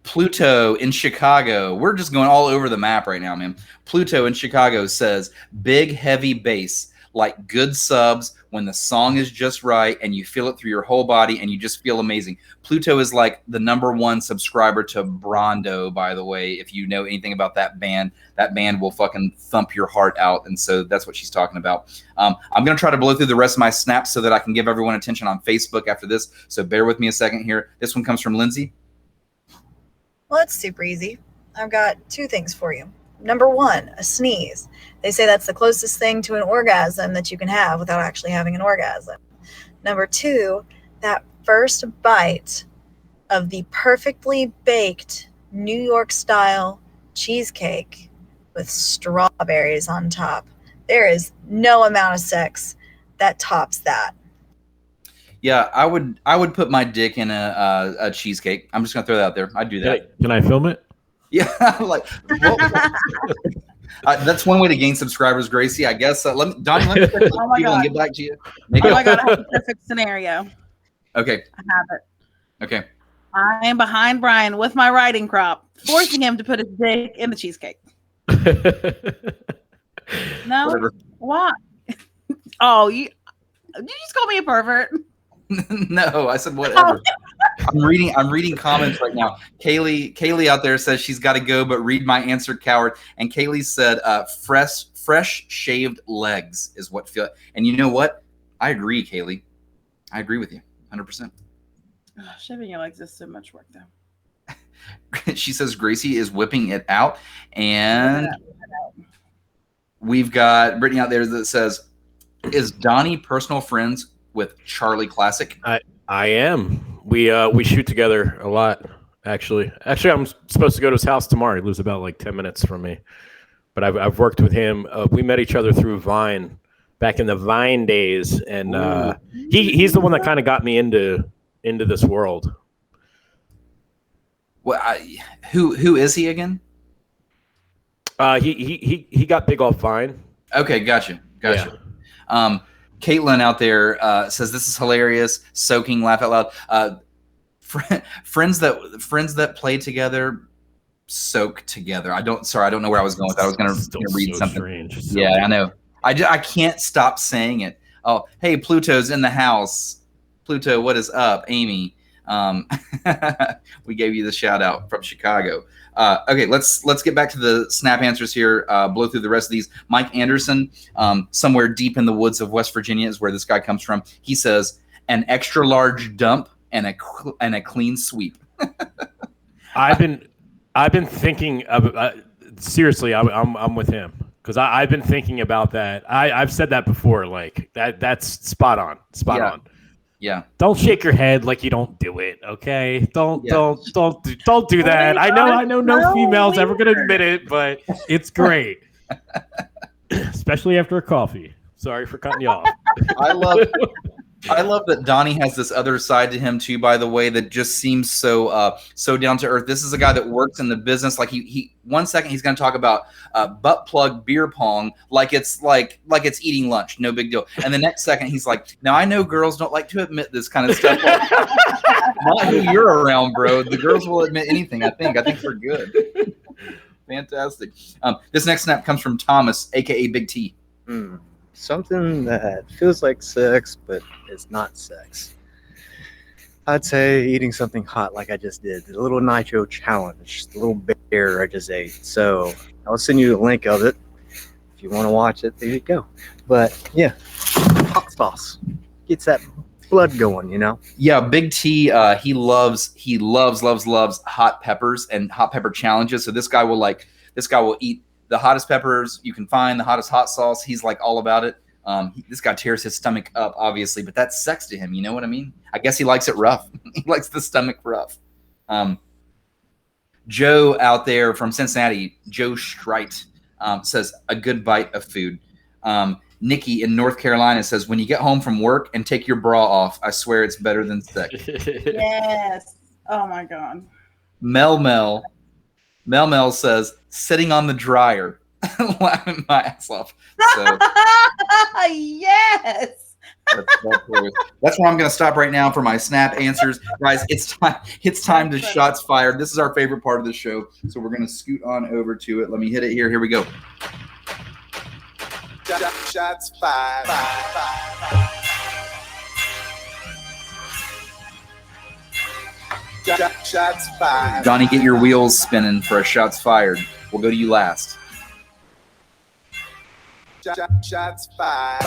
Pluto in Chicago. We're just going all over the map right now, man. Pluto in Chicago says big, heavy bass, like good subs when the song is just right and you feel it through your whole body and you just feel amazing. Pluto is like the #1 subscriber to Brondo, by the way. If you know anything about that band will fucking thump your heart out. And so that's what she's talking about. I'm going to try to blow through the rest of my snaps so that I can give everyone attention on Facebook after this. So bear with me a second here. This one comes from Lindsay. Well, it's super easy. I've got 2 things for you. #1, a sneeze. They say that's the closest thing to an orgasm that you can have without actually having an orgasm. #2, that first bite of the perfectly baked New York style cheesecake with strawberries on top. There is no amount of sex that tops that. Yeah, I would put my dick in a cheesecake. I'm just gonna throw that out there. I'd do that. Can I film it? Yeah, like that's one way to gain subscribers, Gracie. I guess. Donnie, let me check and get back to you. Oh my God, I have a perfect scenario. Okay. I have it. Okay. I am behind Brian with my riding crop, forcing him to put his dick in the cheesecake. No? Whatever. Why? Oh, did you just call me a pervert? No, I said whatever. I'm reading comments right now. Kaylee out there says she's got to go, but read my answer, coward. And Kaylee said, fresh shaved legs is what feel. And you know what? I agree, Kaylee. I agree with you, 100%. Shaving your legs is so much work, though. She says Gracie is whipping it out, and we've got Brittany out there that says, "Is Donnie personal friends with Charlie Classic?" I am. We shoot together a lot, actually. Actually, I'm supposed to go to his house tomorrow. He lives about like 10 minutes from me. But I've worked with him. We met each other through Vine back in the Vine days, and he's the one that kind of got me into this world. Well, who is he again? He got big off Vine. Okay, gotcha. Yeah. Caitlin out there says this is hilarious. Soaking, laugh out loud. Friends that play together, soak together. I don't know where I was going with that. I was going to read something. Strange. Yeah, I know. I can't stop saying it. Oh, hey, Pluto's in the house. Pluto, what is up, Amy? We gave you the shout out from Chicago. Okay, let's get back to the snap answers here. Blow through the rest of these. Mike Anderson, somewhere deep in the woods of West Virginia is where this guy comes from. He says an extra large dump and a clean sweep. I've been thinking of seriously. I'm with him because I've been thinking about that. I've said that before. Like that's spot on. Spot on. Yeah. Don't shake your head like you don't do it, okay? Don't do that. I know no female's ever gonna admit it, but it's great. Especially after a coffee. Sorry for cutting you off. I love that Donnie has this other side to him too, by the way, that just seems so down to earth. This is a guy that works in the business. Like he 1 second he's going to talk about butt plug beer pong like it's eating lunch, no big deal. And the next second he's like, now I know girls don't like to admit this kind of stuff. Not who you're around, bro. The girls will admit anything. I think we're good. Fantastic. This next snap comes from Thomas, aka Big T. Something that feels like sex, but it's not sex. I'd say eating something hot like I just did. The little nitro challenge, the little bear I just ate. So I'll send you a link of it. If you want to watch it, there you go. But yeah, hot sauce. Gets that blood going, you know? Yeah, Big T, he loves hot peppers and hot pepper challenges. So this guy will eat the hottest peppers you can find, the hottest hot sauce. He's like all about it. This guy tears his stomach up, obviously, but that's sex to him. You know what I mean? I guess he likes it rough. He likes the stomach rough. Joe out there from Cincinnati, Joe Strite, says a good bite of food. Nikki in North Carolina says, when you get home from work and take your bra off, I swear it's better than sex. Yes. Oh my God. Mel says, sitting on the dryer, laughing my ass off. So yes. That's where I'm going to stop right now for my snap answers, guys. It's time to shots fired. This is our favorite part of the show, so we're going to scoot on over to it. Let me hit it here. Here we go. Shots fired. Shots fired. Donnie, get your wheels spinning for a shots fired. We'll go to you last. Shots fired.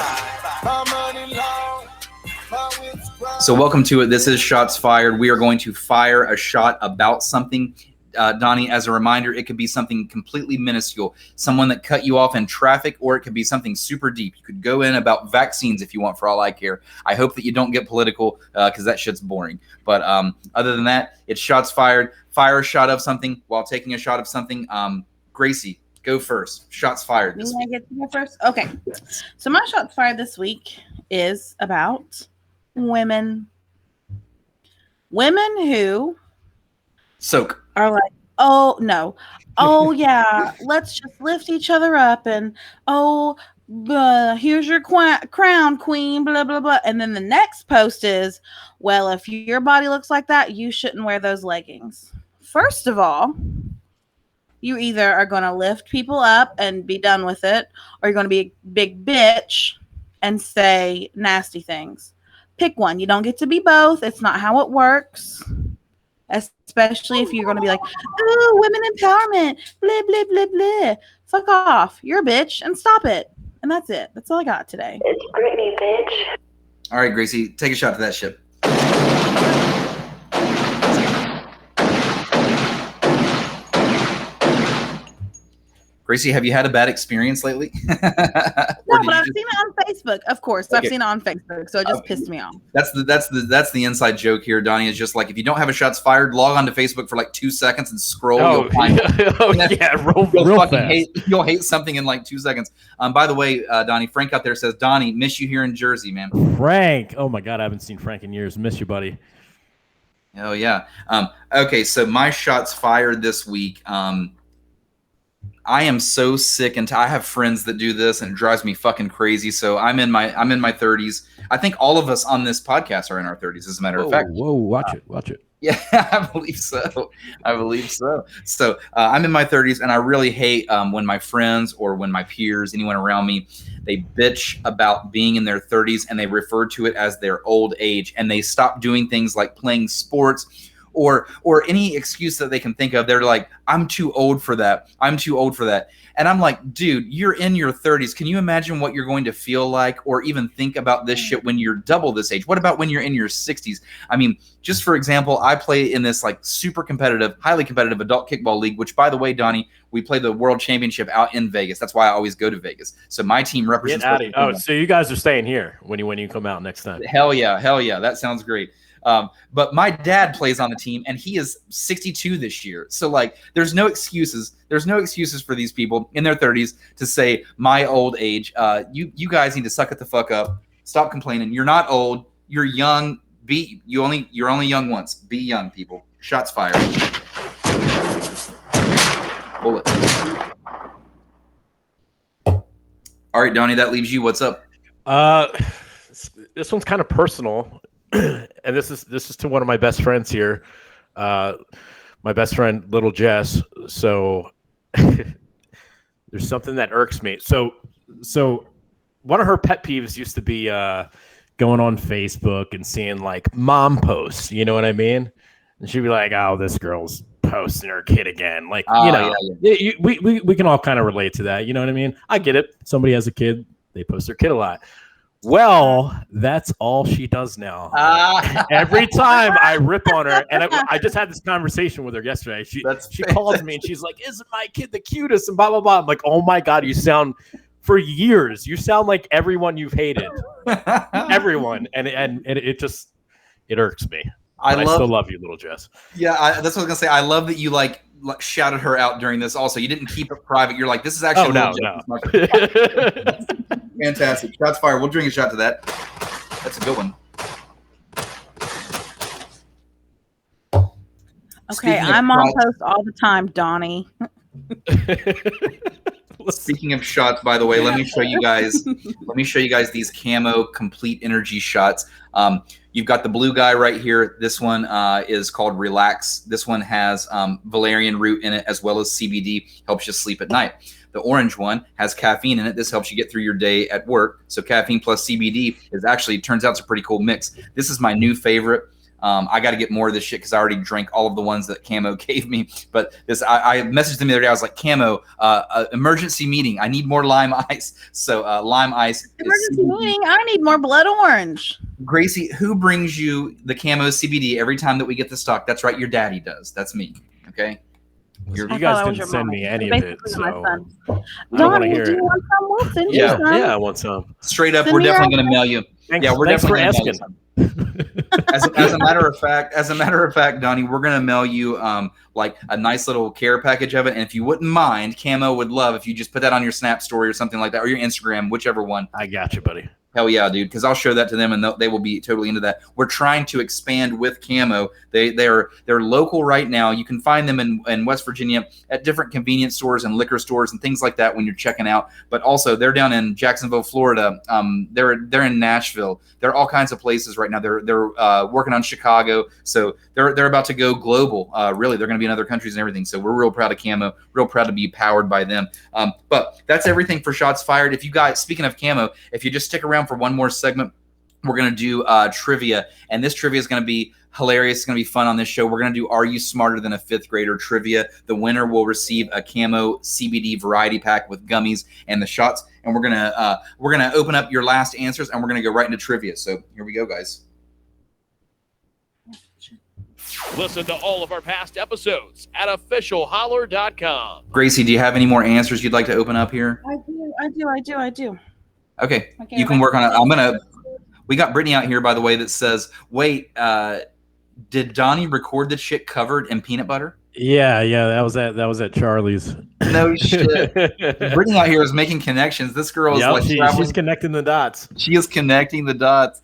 So welcome to it. This is Shots Fired. We are going to fire a shot about something. Donnie, as a reminder, it could be something completely minuscule, someone that cut you off in traffic, or it could be something super deep. You could go in about vaccines if you want, for all I care. I hope that you don't get political because that shit's boring. But other than that, it's Shots Fired. Fire a shot of something while taking a shot of something. Gracie, go first. Shots fired this week. I get to go first? Okay. So my shots fired this week is about women. Women who soak are like, oh no, oh yeah, let's just lift each other up, and here's your crown, queen, blah blah blah. And then the next post is, well, if your body looks like that, you shouldn't wear those leggings. First of all, you either are going to lift people up and be done with it, or you're going to be a big bitch and say nasty things. Pick one. You don't get to be both. It's not how it works. Especially if you're going to be like, ooh, women empowerment, blah, blah, blah, blah. Fuck off. You're a bitch and stop it. And that's it. That's all I got today. It's Brittany, bitch. All right, Gracie, take a shot to that ship. Gracie, have you had a bad experience lately? No, but I've seen it on Facebook. Of course, Okay. I've seen it on Facebook, so it just pissed me off. That's the inside joke here, Donnie. Is just like, if you don't have a shots fired, log on to Facebook for like 2 seconds and scroll. Oh, You'll find it. yeah, real fast. You'll hate something in like 2 seconds. By the way, Donnie, Frank out there says, Donnie, miss you here in Jersey, man. Frank, oh my God, I haven't seen Frank in years. Miss you, buddy. Oh yeah. Okay, so my shots fired this week. I am so sick and I have friends that do this and it drives me fucking crazy. So I'm in my 30s. I think all of us on this podcast are in our 30s, as a matter of fact. Whoa, watch it. Yeah, I believe so. So I'm in my 30s, and I really hate when my friends or when my peers, anyone around me, they bitch about being in their 30s and they refer to it as their old age, and they stop doing things like playing sports or any excuse that they can think of. They're like, I'm too old for that. And I'm like, dude, you're in your 30s. Can you imagine what you're going to feel like or even think about this shit when you're double this age? What about when you're in your 60s? I mean, just for example, I play in this like super competitive, highly competitive adult kickball league, which, by the way, Donnie, we play the world championship out in Vegas. That's why I always go to Vegas. So my team represents. Oh, so you guys are staying here when you come out next time. Hell yeah. That sounds great. But my dad plays on the team, and he is 62 this year. So like, there's no excuses. There's no excuses for these people in their 30s to say my old age. You guys need to suck it the fuck up. Stop complaining. You're not old. You're young. You're only young once. Be young, people. Shots fired. Bullet. All right, Donnie, that leaves you. What's up? This one's kind of personal. And this is to one of my best friends here, my best friend Little Jess. So there's something that irks me. So one of her pet peeves used to be going on Facebook and seeing like mom posts. You know what I mean? And she'd be like, "Oh, this girl's posting her kid again." Like, we can all kind of relate to that. You know what I mean? I get it. Somebody has a kid, they post their kid a lot. Well, that's all she does now. Every time I rip on her, and I just had this conversation with her yesterday. She calls me and she's like, "Isn't my kid the cutest?" And blah blah blah. I'm like, "Oh my god, you sound you sound like everyone you've hated, everyone," and it just irks me. I still love you, little Jess. Yeah, that's what I was gonna say. I love that you like shouted her out during this. Also, you didn't keep it private. You're like, this is actually no. Fantastic. Shots fired. We'll drink a shot to that. That's a good one. Okay, I'm on post all the time, Donnie. Speaking of shots, by the way, let me show you guys. These camo complete energy shots. You've got the blue guy right here. This one is called Relax. This one has valerian root in it as well as CBD. Helps you sleep at night. The orange one has caffeine in it. This helps you get through your day at work. So caffeine plus CBD turns out it's a pretty cool mix. This is my new favorite. I got to get more of this shit because I already drank all of the ones that Camo gave me. But I messaged them the other day. I was like, Camo, emergency meeting. I need more lime ice. So lime ice. Emergency meeting. I need more blood orange. Gracie, who brings you the Camo CBD every time that we get the stock? That's right. Your daddy does. That's me. Okay. You guys didn't send me any of it, so I don't want to hear do it. you want some? We'll send you Yeah, some. yeah, I want some. Straight up, Send we're me definitely your going to mail you. Thanks, Yeah, we're thanks for definitely gonna mail you asking. some. As a matter of fact, Donnie, we're gonna mail you like a nice little care package of it. And if you wouldn't mind, Camo would love if you just put that on your Snap story or something like that, or your Instagram, whichever one. I got you, buddy. Hell yeah, dude, because I'll show that to them and they will be totally into that. We're trying to expand with Camo. They're local right now. You can find them in West Virginia at different convenience stores and liquor stores and things like that when you're checking out. But also they're down in Jacksonville, Florida. They're in Nashville. They're all kinds of places right now. They're working on Chicago. So they're about to go global. Really, they're going to be in other countries and everything. So we're real proud of Camo. Real proud to be powered by them. But that's everything for Shots Fired. If you guys, speaking of Camo, if you just stick around for one more segment, we're going to do trivia, and this trivia is going to be hilarious. It's going to be fun on this show. We're going to do Are You Smarter Than a Fifth Grader trivia. The winner will receive a Camo CBD variety pack with gummies and the shots, and we're going to open up your last answers, and we're going to go right into trivia. So here we go, guys. Listen to all of our past episodes at officialholler.com. Gracie, do you have any more answers you'd like to open up here? I do. Okay, you can work on it. We got Brittany out here, by the way, that says, wait, did Donnie record the shit covered in peanut butter? Yeah, that was at Charlie's. No shit. Brittany out here is making connections. This girl is she's connecting the dots. She is connecting the dots.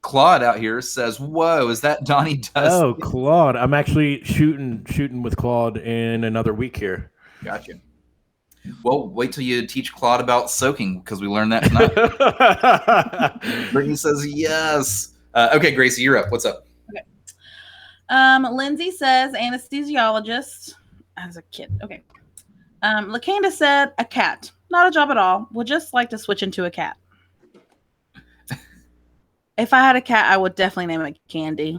Claude out here says, whoa, is that Donnie Dust? Oh, Claude. I'm actually shooting with Claude in another week here. Gotcha. Well, wait till you teach Claude about soaking, because we learned that tonight. Brittany says yes. Okay, Gracie, you're up. What's up? Okay. Lindsay says anesthesiologist as a kid. Okay. LaCanda said a cat. Not a job at all. Would just like to switch into a cat. If I had a cat, I would definitely name it Candy.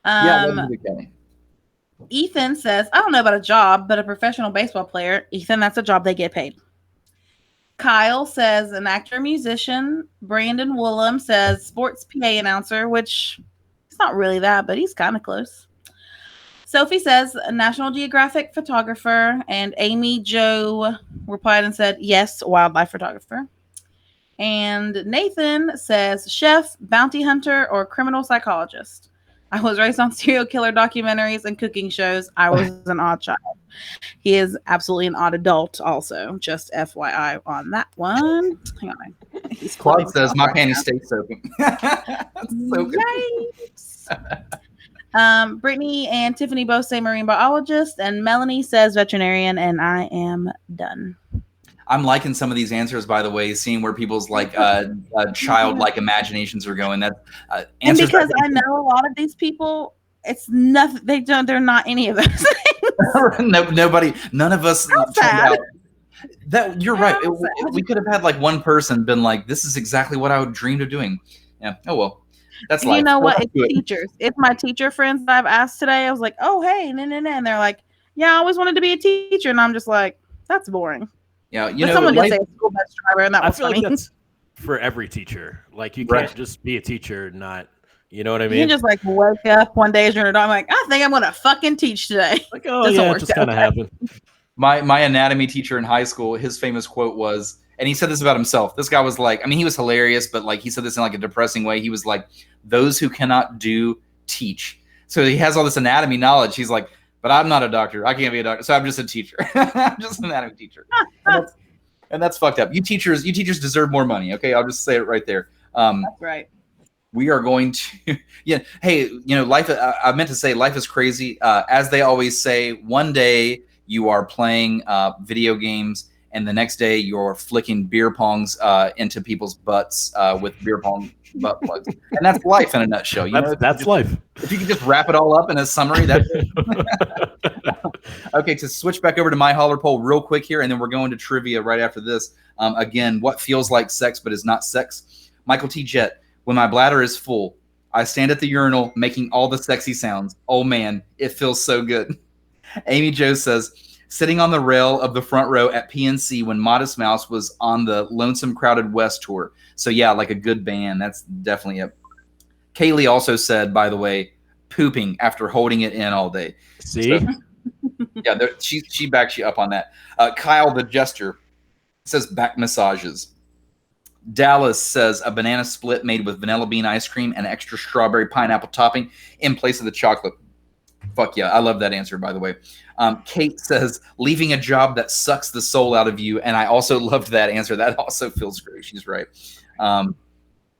Candy. Ethan says, I don't know about a job, but a professional baseball player. Ethan, that's a job they get paid. Kyle says an actor, musician. Brandon Woolham says sports PA announcer, which it's not really that, but he's kind of close. Sophie says a National Geographic photographer. And Amy Jo replied and said, yes, wildlife photographer. And Nathan says chef, bounty hunter, or criminal psychologist. I was raised on serial killer documentaries and cooking shows. I was an odd child. He is absolutely an odd adult also. Just FYI on that one. Hang on. Claude says, my panties stay soaking. So good. Yikes. Brittany and Tiffany both say marine biologist, and Melanie says veterinarian, and I am done. I'm liking some of these answers, by the way, seeing where people's childlike imaginations are going. That and because I know a lot of these people, it's nothing. They're not any of those things. None of us. That you're right. We could have had like one person been like, "This is exactly what I would dreamed of doing." Yeah. Oh well, that's life. You know what? It's teachers. It's my teacher friends that I've asked today. I was like, "Oh hey, and they're like, "Yeah, I always wanted to be a teacher," and I'm just like, "That's boring." Yeah, you But know, someone did life- say school bus driver, and that I was feel funny. like that's for every teacher. Like you Right. can't just be a teacher and not, you know what I You mean? can just like wake up one day as you're an adult. I'm like, I think I'm gonna fucking teach today. Like, oh Doesn't yeah, it work just that kind of way. happened. my anatomy teacher in high school, his famous quote was, and he said this about himself. This guy was like, I mean, he was hilarious, but like he said this in like a depressing way. He was like, "Those who cannot do, teach." So he has all this anatomy knowledge. He's like, but I'm not a doctor. I can't be a doctor. So I'm just a teacher. I'm just an anatomy teacher. And that's fucked up. You teachers deserve more money. Okay, I'll just say it right there. That's right. We are going to, yeah. Hey, you know, life. I meant to say, life is crazy. As they always say, one day you are playing video games, and the next day you're flicking beer pongs into people's butts with beer pong butt plugs, and that's life in a nutshell. You know, That's life. If you could just wrap it all up in a summary, that's it. Okay, to switch back over to my holler poll real quick here, and then we're going to trivia right after this. Again, what feels like sex but is not sex? Michael T. Jett. When my bladder is full, I stand at the urinal making all the sexy sounds. Oh man, it feels so good. Amy Jo says, sitting on the rail of the front row at PNC when Modest Mouse was on the Lonesome Crowded West tour. So yeah, like a good band. That's definitely it. Kaylee also said, by the way, pooping after holding it in all day. See? So, yeah, she backs you up on that. Kyle the Jester says back massages. Dallas says a banana split made with vanilla bean ice cream and extra strawberry pineapple topping in place of the chocolate. Fuck yeah, I love that answer, by the way. Kate says leaving a job that sucks the soul out of you, and I also loved that answer. That also feels great. She's right.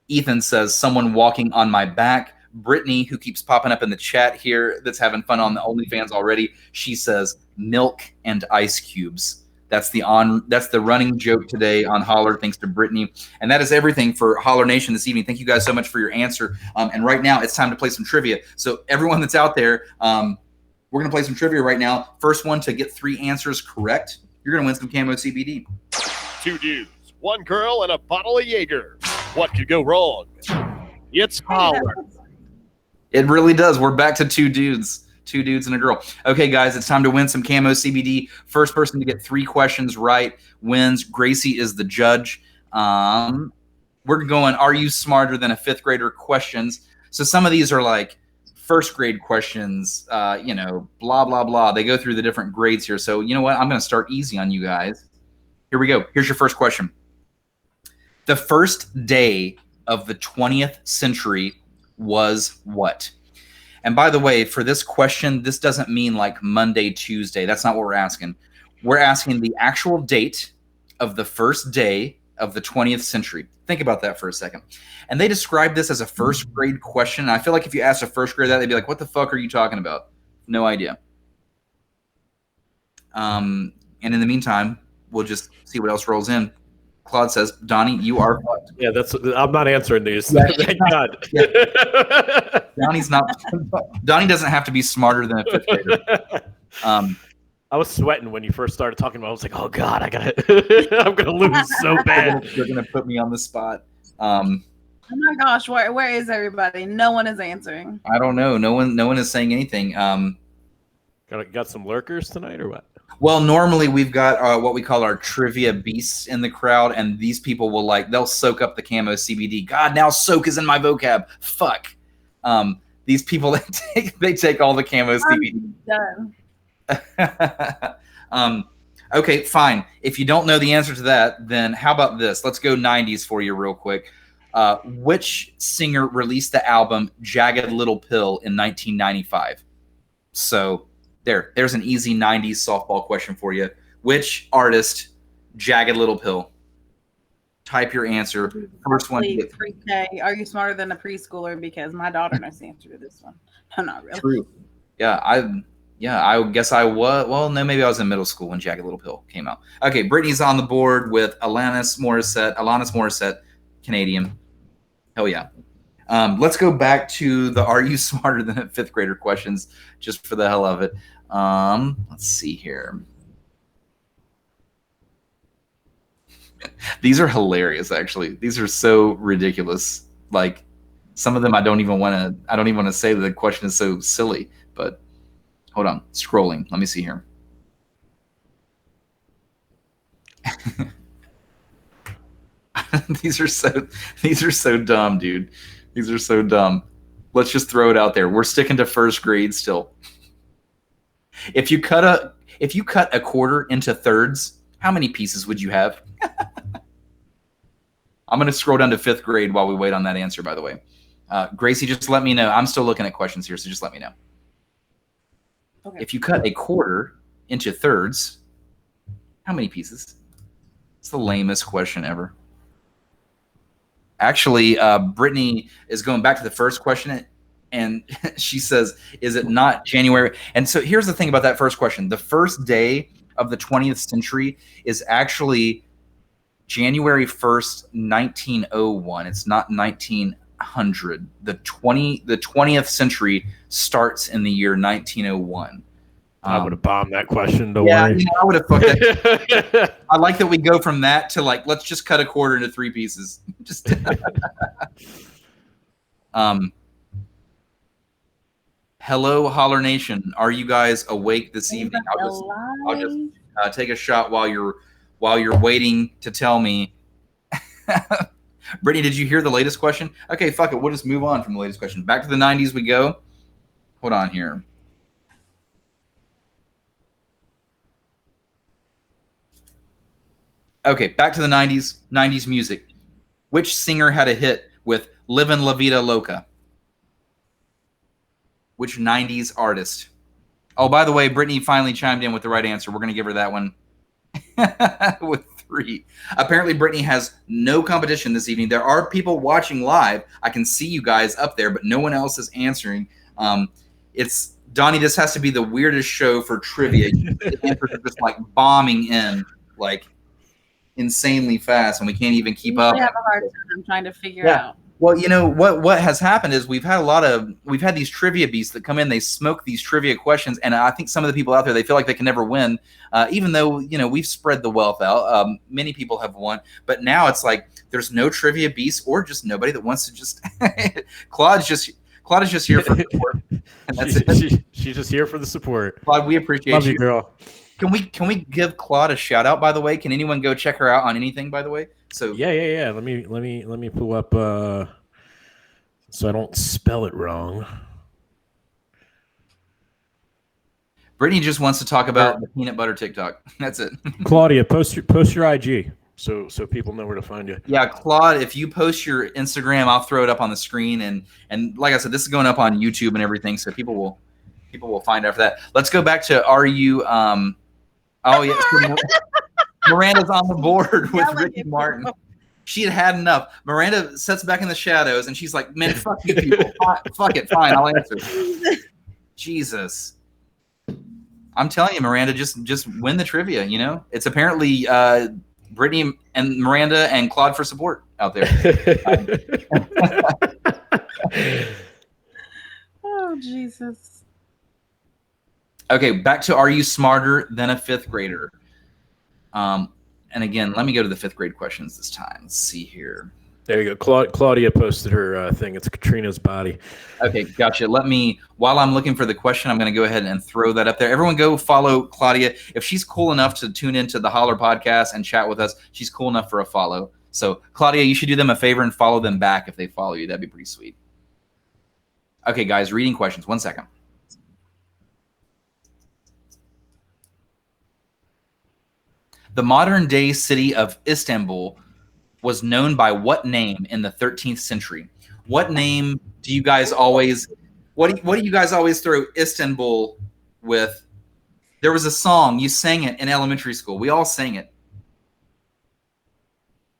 Ethan says someone walking on my back. Brittany, who keeps popping up in the chat here, that's having fun on the OnlyFans already, she says milk and ice cubes. That's the running joke today on Holler, thanks to Brittany. And that is everything for Holler Nation this evening. Thank you guys so much for your answer. And right now, it's time to play some trivia. So everyone that's out there, we're going to play some trivia right now. First one to get 3 answers correct, you're going to win some Camo CBD. 2 dudes, 1 girl, and a bottle of Jaeger. What could go wrong? It's Holler. It really does. We're back to 2 dudes. 2 dudes and a girl. Okay, guys, it's time to win some Camo CBD. First person to get 3 questions right wins. Gracie is the judge. We're going, are you smarter than a 5th grader questions? So some of these are like first grade questions, you know, blah, blah, blah. They go through the different grades here. So you know what? I'm going to start easy on you guys. Here we go. Here's your first question. The first day of the 20th century was what? And by the way, for this question, this doesn't mean like Monday, Tuesday. That's not what we're asking. We're asking the actual date of the first day of the 20th century. Think about that for a second. And they describe this as a first grade question. And I feel like if you asked a first grader that, they'd be like, what the fuck are you talking about? No idea. And in the meantime, we'll just see what else rolls in. Claude says, Donnie, you are fucked. Yeah, I'm not answering these. Yeah. Thank God. Yeah. Donnie doesn't have to be smarter than a 5th grader. I was sweating when you first started talking about it. I was like, oh God, I'm gonna lose so bad. They're gonna put me on the spot. Oh my gosh, where is everybody? No one is answering. I don't know. No one is saying anything. Got some lurkers tonight or what? Well, normally we've got what we call our trivia beasts in the crowd, and these people will they'll soak up the Camo CBD. God, now soak is in my vocab. Fuck. These people they take all the Camo CBD. Done. Okay, fine. If you don't know the answer to that, then how about this? Let's go 90s for you real quick. Which singer released the album Jagged Little Pill in 1995? So there's an easy 90s softball question for you. Which artist, Jagged Little Pill? Type your answer. First one to get pre-K. Are you smarter than a preschooler? Because my daughter knows the answer to this one. I'm not really. True. Yeah, I guess I was. Well, no, maybe I was in middle school when Jagged Little Pill came out. Okay, Brittany's on the board with Alanis Morissette, Canadian. Hell yeah. Let's go back to the are you smarter than a 5th grader questions just for the hell of it. Let's see here. These are hilarious, actually. These are so ridiculous. Like some of them I don't even want to say that the question is so silly, but hold on. Scrolling. Let me see here. These are so dumb, dude. These are so dumb. Let's just throw it out there. We're sticking to first grade still. If you cut a quarter into thirds, how many pieces would you have? I'm going to scroll down to 5th grade while we wait on that answer, by the way. Gracie, just let me know. I'm still looking at questions here, so just let me know. Okay. If you cut a quarter into thirds, how many pieces? It's the lamest question ever. Actually, Brittany is going back to the first question, and she says, is it not January? And so here's the thing about that first question. The first day of the 20th century is actually January 1st, 1901. It's not 1900. The 20th century starts in the year 1901. I would have bombed that question. Don't Yeah, worry. you know, I would have fucked it. I like that we go from that to like, let's just cut a quarter into 3 pieces. Just hello, Holler Nation. Are you guys awake this evening? I'll just take a shot while you're waiting to tell me. Brittany, did you hear the latest question? Okay, fuck it. We'll just move on from the latest question. Back to the 90s we go. Hold on here. Okay, back to the 90s. 90s music. Which singer had a hit with Livin' La Vida Loca? Which 90s artist? Oh, by the way, Brittany finally chimed in with the right answer. We're going to give her that one with 3. Apparently, Brittany has no competition this evening. There are people watching live. I can see you guys up there, but no one else is answering. It's Donnie, this has to be the weirdest show for trivia. The answers are just like bombing in, like insanely fast, and we can't even keep up. I have a hard time trying to figure out. Well, you know what has happened is we've had these trivia beasts that come in, they smoke these trivia questions, and I think some of the people out there, they feel like they can never win, even though, you know, we've spread the wealth out. Many people have won, but now it's like there's no trivia beasts or just nobody that wants to just Claude is just here for support, and that's it. She's just here for the support. Claude, we appreciate Love you, you, girl. Can we give Claude a shout out, by the way? Can anyone go check her out on anything, by the way? So Yeah. Let me pull up so I don't spell it wrong. Brittany just wants to talk about the peanut butter TikTok. That's it. Claudia, post your IG so people know where to find you. Yeah, Claude, if you post your Instagram, I'll throw it up on the screen, and like I said, this is going up on YouTube and everything, so people will find after that. Let's go back to oh yes, Miranda's on the board with Ricky Martin. She had enough. Miranda sits back in the shadows, and she's like, "Man, fuck you people. Fuck it, fine, I'll answer." Jesus, I'm telling you, Miranda, just win the trivia. You know, it's apparently Brittany and Miranda and Claude for support out there. Oh Jesus. Okay, back to are you smarter than a 5th grader? And again, let me go to the 5th grade questions this time. Let's see here. There you go. Claudia posted her thing. It's Katrina's body. Okay, gotcha. While I'm looking for the question, I'm going to go ahead and throw that up there. Everyone go follow Claudia. If she's cool enough to tune into the Holler podcast and chat with us, she's cool enough for a follow. So, Claudia, you should do them a favor and follow them back if they follow you. That'd be pretty sweet. Okay, guys, reading questions. 1 second. The modern-day city of Istanbul was known by what name in the 13th century? What name do you guys always what do you guys always throw Istanbul with? There was a song, you sang it in elementary school. We all sang it.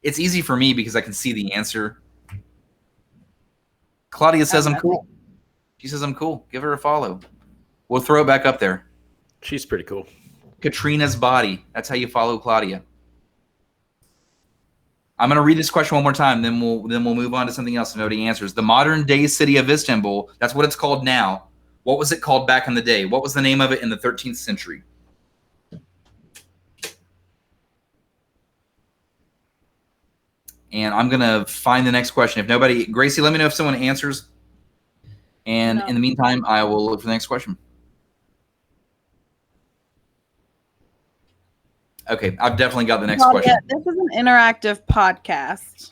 It's easy for me because I can see the answer. Claudia says I'm cool. She says I'm cool. Give her a follow. We'll throw it back up there. She's pretty cool. Katrina's body. That's how you follow Claudia. I'm going to read this question one more time, then we'll move on to something else if nobody answers. The modern day city of Istanbul, that's what it's called now. What was it called back in the day? What was the name of it in the 13th century? And I'm going to find the next question. If nobody, Gracie, let me know if someone answers. And in the meantime, I will look for the next question. Okay, I've definitely got the next Well, question. yeah, this is an interactive podcast.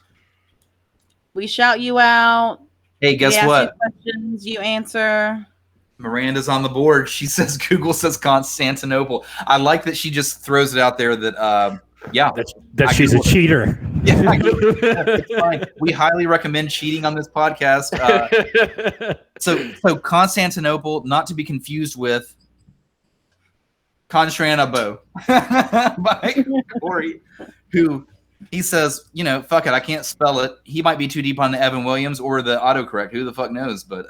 We shout you out. Hey, guess we ask what? You questions, you answer. Miranda's on the board. She says Google says Constantinople. I like that she just throws it out there that that she's a cheater. Yeah, it's fine. We highly recommend cheating on this podcast. So Constantinople, not to be confused with Constantinople by Corey, who he says, fuck it, I can't spell it. He might be too deep on the Evan Williams or the autocorrect. Who the fuck knows? But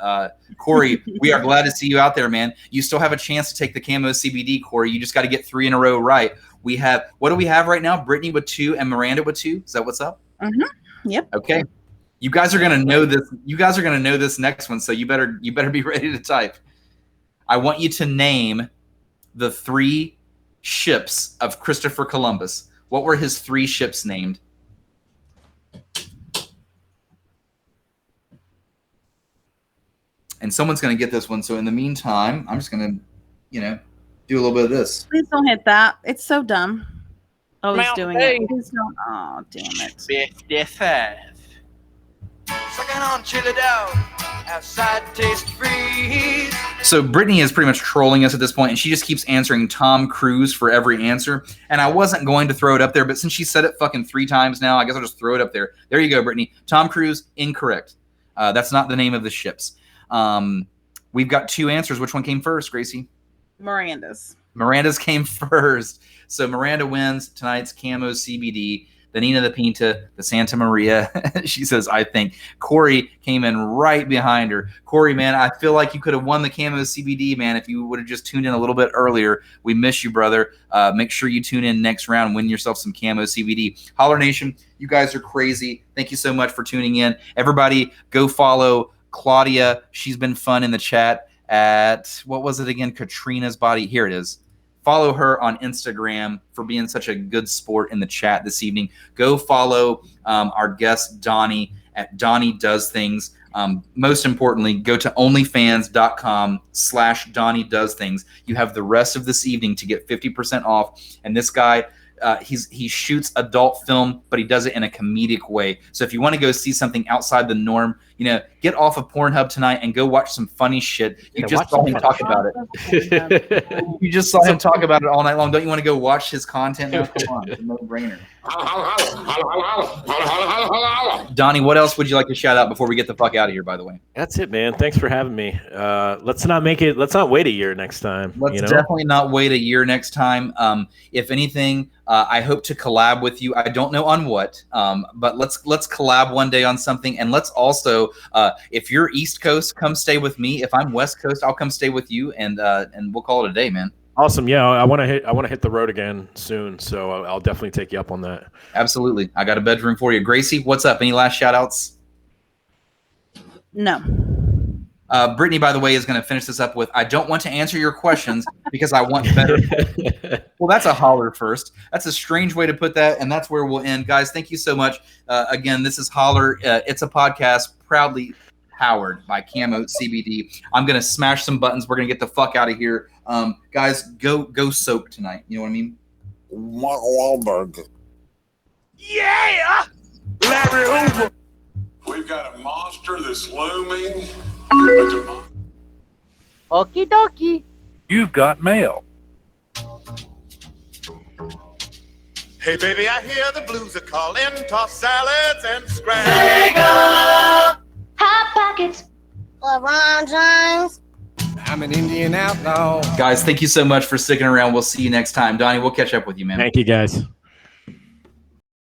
Corey, we are glad to see you out there, man. You still have a chance to take the Camo CBD, Corey. You just got to get 3 in a row right. We have, what do we have right now? Brittany with 2 and Miranda with 2. Is that what's up? Mm-hmm. Yep. Okay. You guys are gonna know this. You guys are gonna know this next one, so you better be ready to type. I want you to name the 3 ships of Christopher Columbus. What were his 3 ships named? And someone's going to get this one. So in the meantime, I'm just going to, do a little bit of this. Please don't hit that. It's so dumb. Oh, he's Mountain doing it. Please don't. Oh, damn it. Bit 5. Sucking on chili dog. Outside taste freeze. So Brittany is pretty much trolling us at this point, and she just keeps answering Tom Cruise for every answer. And I wasn't going to throw it up there, but since she said it fucking 3 times now, I guess I'll just throw it up there. There you go, Brittany. Tom Cruise, incorrect. That's not the name of the ships. We've got 2 answers. Which one came first, Gracie? Miranda's came first. So Miranda wins tonight's Camo CBD. The Nina, the Pinta, the Santa Maria. She says, I think. Corey came in right behind her. Corey, man, I feel like you could have won the Camo CBD, man, if you would have just tuned in a little bit earlier. We miss you, brother. Make sure you tune in next round. Win yourself some Camo CBD. Holler Nation, you guys are crazy. Thank you so much for tuning in. Everybody, go follow Claudia. She's been fun in the chat at, what was it again? Katrina's Body. Here it is. Follow her on Instagram for being such a good sport in the chat this evening. Go follow our guest, Donny, at Donny Does Things. Most importantly, go to onlyfans.com/Donny Does Things. You have the rest of this evening to get 50% off. And this guy, he shoots adult film, but he does it in a comedic way. So if you want to go see something outside the norm, get off of Pornhub tonight and go watch some funny shit. You just saw him talk about it. You just saw him talk about it all night long. Don't you want to go watch his content now? Come on, it's a no-brainer. Donnie, what else would you like to shout out before we get the fuck out of here, by the way? That's it, man. Thanks for having me. Let's not wait a year next time. Let's definitely not wait a year next time. If anything, I hope to collab with you. I don't know on what, but let's collab one day on something. And let's also, if you're East Coast, come stay with me. If I'm West Coast, I'll come stay with you, and we'll call it a day, man. Awesome. Yeah, I want to hit the road again soon, so I'll definitely take you up on that. Absolutely. I got a bedroom for you. Gracie, what's up? Any last shout outs? No. Brittany, by the way, is going to finish this up with, I don't want to answer your questions because I want better. Well, that's a holler first. That's a strange way to put that, and that's where we'll end. Guys, thank you so much. Again, this is Holler. It's a podcast proudly powered by Camo CBD. I'm going to smash some buttons. We're going to get the fuck out of here. Guys, go soak tonight. You know what I mean? Wahlberg. Yeah! Larry Hoover. We've got a monster that's looming. Okie dokie. You've got mail. Hey, baby, I hear the blues are calling. Toss salads and scramble. Hot Pockets. LeBron James. I'm an Indian outlaw. Guys, thank you so much for sticking around. We'll see you next time. Donnie, we'll catch up with you, man. Thank you, guys.